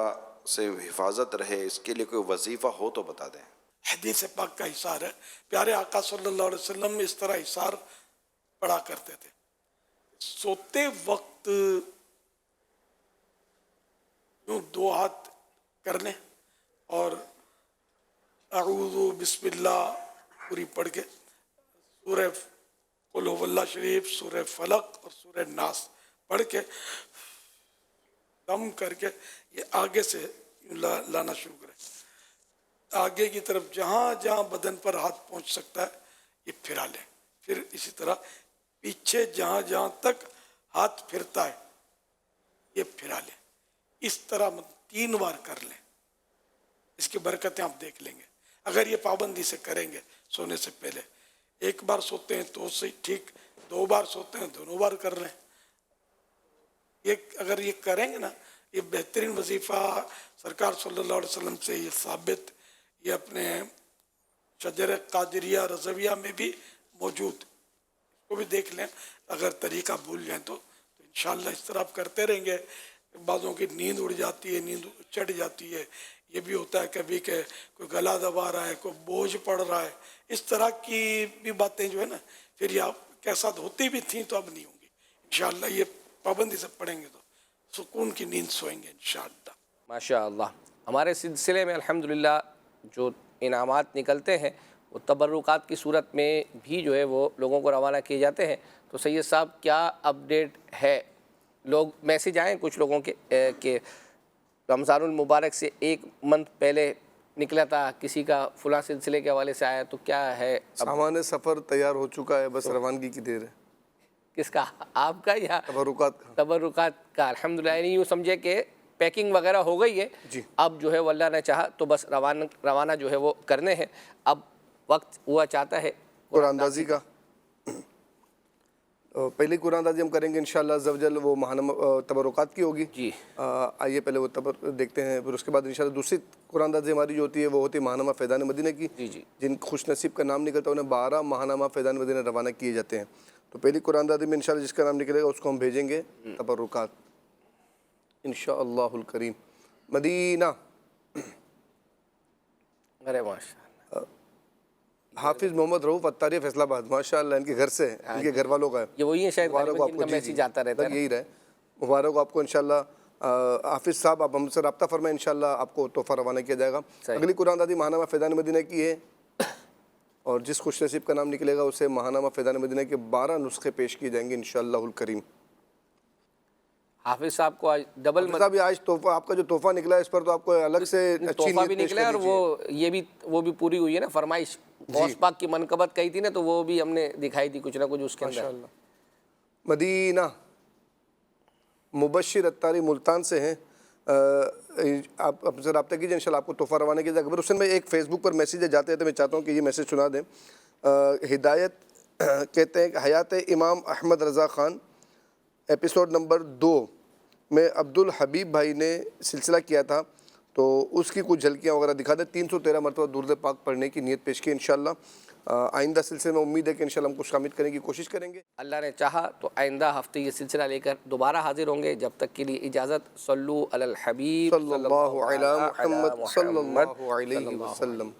G: سے حفاظت رہے اس کے لیے کوئی وظیفہ ہو تو بتا دیں۔
J: حدیث پاک کا حصار ہے، پیارے آقا صلی اللہ علیہ وسلم اس طرح حصار پڑھا کرتے تھے۔ سوتے وقت یوں دو ہاتھ کرنے اور اعوذ بسم اللہ پوری پڑھ کے سورہ قل هو اللہ شریف، سورہ فلق اور سورہ ناس پڑھ کے دم کر کے یہ آگے سے لانا شروع کریں۔ آگے کی طرف جہاں جہاں بدن پر ہاتھ پہنچ سکتا ہے یہ پھرا لیں۔ پھر اسی طرح پیچھے جہاں جہاں تک ہاتھ پھرتا ہے یہ پھرا لیں۔ اس طرح 3 بار کر لیں۔ اس کی برکتیں آپ دیکھ لیں گے اگر یہ پابندی سے کریں گے۔ سونے سے پہلے 1 بار سوتے ہیں تو صحیح ٹھیک، 2 بار سوتے ہیں 2 بار کر لیں۔ یہ اگر یہ کریں گے نا، یہ بہترین وظیفہ سرکار صلی اللہ علیہ وسلم سے یہ ثابت، یہ اپنے شجر قادریہ رضویہ میں بھی موجود، کو بھی دیکھ لیں۔ اگر طریقہ بھول جائیں تو انشاءاللہ اس طرح آپ کرتے رہیں گے۔ بعضوں کی نیند اڑ جاتی ہے، نیند چڑھ جاتی ہے، یہ بھی ہوتا ہے کبھی کہ کوئی گلا دبا رہا ہے، کوئی بوجھ پڑ رہا ہے، اس طرح کی بھی باتیں جو ہے نا پھر یہ آپ کے ساتھ ہوتی بھی تھیں تو اب نہیں ہوں گی انشاءاللہ۔ یہ پابندی سے پڑھیں گے تو سکون کی نیند سوئیں گے انشاءاللہ۔
B: ماشاءاللہ۔ ہمارے سلسلے میں الحمدللہ جو انعامات نکلتے ہیں وہ تبرکات کی صورت میں بھی جو ہے وہ لوگوں کو روانہ کیے جاتے ہیں۔ تو سید صاحب کیا اپڈیٹ ہے؟ لوگ میسیج آئیں کچھ لوگوں کے کہ رمضان المبارک سے 1 منتھ پہلے نکلا تھا، کسی کا فلاں سلسلے کے حوالے سے آیا، تو کیا ہے؟
C: سامان سفر تیار ہو چکا ہے، بس روانگی کی دیر ہے۔
B: کس کا؟ آپ کا یا
C: تبرکات کا؟
B: تبرکات کا. الحمدللہ. یعنی یوں سمجھے کہ پیکنگ وغیرہ ہو گئی ہے اب جو ہے وہ اللہ نے چاہا تو بس روانہ جو ہے وہ کرنے ہیں. اب وقت ہوا چاہتا ہے
C: قرآن اندازی کا. پہلی قرآن اندازی ہم کریں گے انشاءاللہ عز و جل، وہ ماہانہ تبرکات کی ہوگی.
B: جی
C: آئیے پہلے وہ دیکھتے ہیں، پھر اس کے بعد انشاءاللہ دوسری قرآن اندازی ہماری جو ہوتی ہے وہ ہوتی ہے ماہنامہ فیضان مدینہ کی. جن خوش نصیب کا نام نکلتا ہے انہیں 12 ماہنامہ فیضان مدینہ روانہ کیے جاتے ہیں. تو پہلی قرآن اندازی میں انشاءاللہ جس کا نام نکلے گا اس کو ہم بھیجیں گے تبرکات انشاءاللہ الکریم. مدینہ.
B: ارے ماشاء
C: حافظ محمد رؤوف اتاری فیصل آباد، ماشاء اللہ ان کے گھر سے، ان کے گھر والوں کا ہے.
B: یہ وہی ہے شاید
C: مبارک ہو آپ کو.
B: میسیج آتا رہتا ہے.
C: یہی رہے. مبارک ہو آپ کو انشاءاللہ. حافظ صاحب آپ ہم سے رابطہ فرمائیں، انشاءاللہ آپ کو تحفہ روانہ کیا جائے گا. اگلی قرآن اندازی ماہنامہ فیضان مدینہ کی ہے، اور جس خوش نصیب کا نام نکلے گا اسے ماہنامہ فیضان مدینہ کے 12 نسخے پیش کیے جائیں گے انشاءاللہ الکریم.
B: حافظ صاحب کو آج ڈبل
C: صاحب آج تحفہ، آپ کا جو تحفہ نکلا ہے اس پر تو آپ کو الگ سے اچھی
B: تحفہ بھی نکلا ہے، اور وہ بھی پوری ہوئی ہے نا فرمائش. غوث پاک کی منقبت کہی تھی نا تو وہ بھی ہم نے دکھائی تھی کچھ نہ کچھ اس کے اندر.
C: مدینہ. مبشر اتاری ملتان سے ہیں. آپ ہم سے رابطہ کیجیے انشاءاللہ آپ کو تحفہ روانہ کیا جائے گا. حسین میں ایک فیس بک پر میسیج جاتے ہیں، میں چاہتا ہوں کہ یہ میسیج سنا دیں. ہدایت کہتے ہیں کہ حیات امام احمد رضا خان ایپیسوڈ نمبر 2 میں عبد الحبیب بھائی نے سلسلہ کیا تھا، تو اس کی کچھ جھلکیاں وغیرہ دکھا دیں. 313 مرتبہ درود پاک پڑھنے کی نیت پیش کی انشاءاللہ. آئندہ سلسلے میں امید ہے کہ انشاءاللہ ہم کو شامل کرنے کی کوشش کریں گے.
B: اللہ نے چاہا تو آئندہ ہفتے یہ سلسلہ لے کر دوبارہ حاضر ہوں گے. جب تک کے لیے اجازت. صلو علی الحبیب
C: صلی اللہ علی محمد صلی اللہ علیہ وسلم.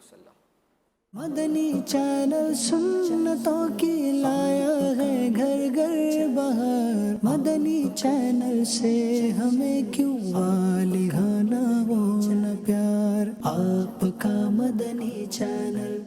N: مدنی چینل سنتوں کی لایا ہے گھر گھر بہار. مدنی چینل سے ہمیں کیوں والی گانا وہ نہ پیار. آپ کا مدنی چینل